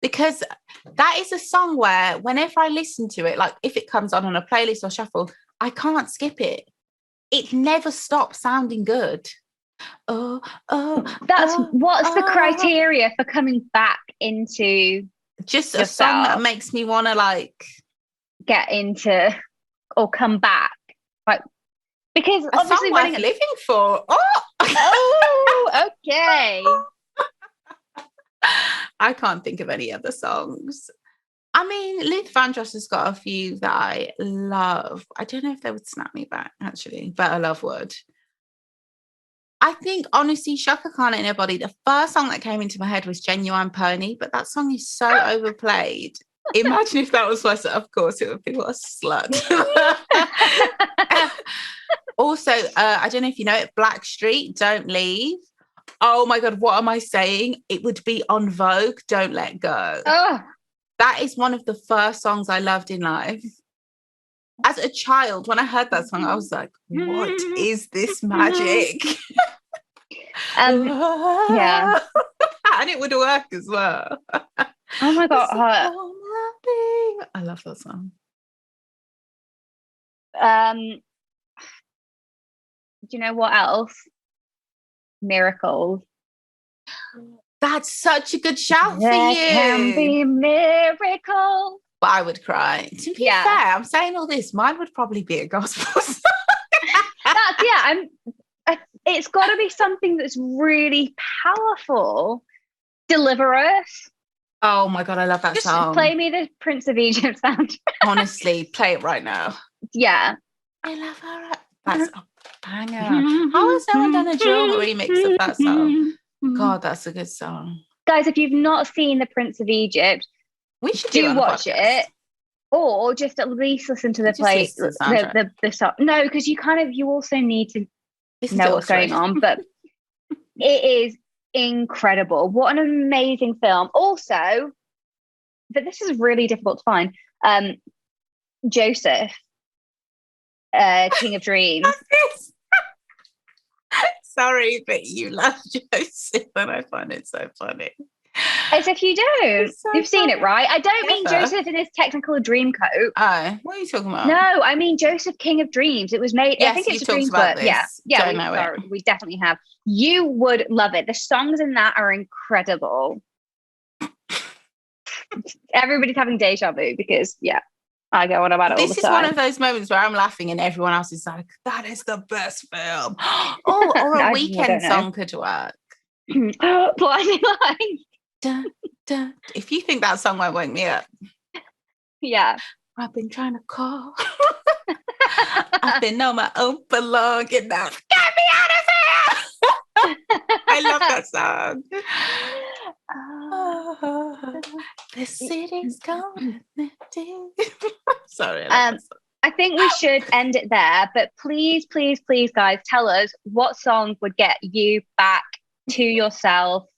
Because that is a song where whenever I listen to it, like if it comes on a playlist or shuffle, I can't skip it. It never stops sounding good. What's the criteria for coming back into just yourself? A song that makes me want to like get into or come back, like because a obviously song worth living for. Okay. I can't think of any other songs. I mean, Luther Vandross has got a few that I love. I don't know if they would snap me back, actually. Better Love would. I think, honestly, Shaka Khan Ain't Nobody, the first song that came into my head was Genuine Pony, but that song is so overplayed. Imagine if that was my song. Of course, it would be what a slut. Also, I don't know if you know it, Blackstreet, Don't Leave. Oh my God, what am I saying? It would be On Vogue, Don't Let Go. Oh. That is one of the first songs I loved in life. As a child, when I heard that song, I was like, what is this magic? Yeah. And it would work as well. Oh my God. I love that song. Do you know what else? Miracles. That's such a good shout for you. There can be miracles but I would cry. To be fair, I'm saying all this. Mine would probably be a gospel song. It's got to be something that's really powerful. Deliver Us. Oh my God, I love that song. Play me the Prince of Egypt sound. Honestly, play it right now. Yeah. I love her. That's a banger. How has no one done a drill remix of that song? God, that's a good song. Guys, if you've not seen the Prince of Egypt, we should do watch it. Or just at least listen to the song. No, because you also need to know what's going on. But it is incredible. What an amazing film. Also, but this is really difficult to find. Joseph, King of Dreams. Sorry, but you love Joseph, and I find it so funny. As if you do. You've seen it, right? I don't mean Joseph in his technical dream coat. Oh, what are you talking about? No, I mean Joseph, King of Dreams. It was made. Yes, I think it's a dream book. Yeah, we definitely have. You would love it. The songs in that are incredible. Everybody's having deja vu because I go on about it all the time. This is one of those moments where I'm laughing and everyone else is like, that is the best film. Or a Weekend song could work. Blinding Lights. Dun, dun. If you think that song won't wake me up. Yeah. I've been trying to call. I've been on my own for long enough. Get me out of here. I love that song. The city's gone. Sorry. I think we should end it there, but please, please, please, guys, tell us what song would get you back to yourself.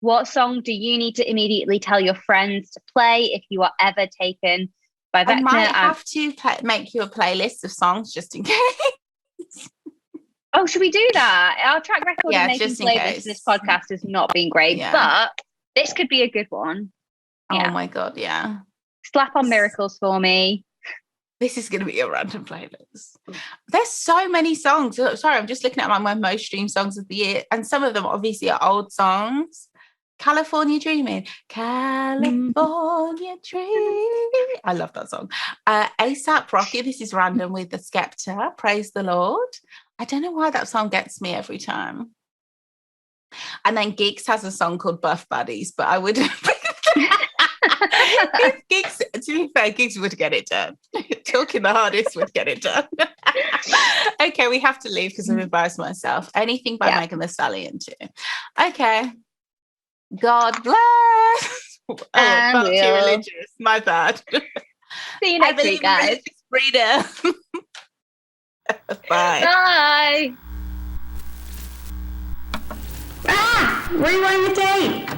What song do you need to immediately tell your friends to play if you are ever taken by Vecna? I might have to make you a playlist of songs just in case. Oh, should we do that? Our track record of making playlists for this podcast has not been great, but this could be a good one. Oh my God, yeah. Slap on Miracles for me. This is going to be a random playlist. There's so many songs. Sorry, I'm just looking at my most streamed songs of the year, and some of them obviously are old songs. California Dreaming. California Dreaming. I love that song. ASAP Rocky. This is random with the Skepta. Praise the Lord. I don't know why that song gets me every time. And then Giggs has a song called Buff Buddies, but I wouldn't. If Giggs, to be fair, Giggs would get it done. Talking the hardest would get it done. Okay, we have to leave because I've embarrassed myself. Anything by Megan Thee Stallion too. Okay. God bless. Far too religious. My bad. See you next week, guys. Freedom. Bye. Bye. Rewind the tape.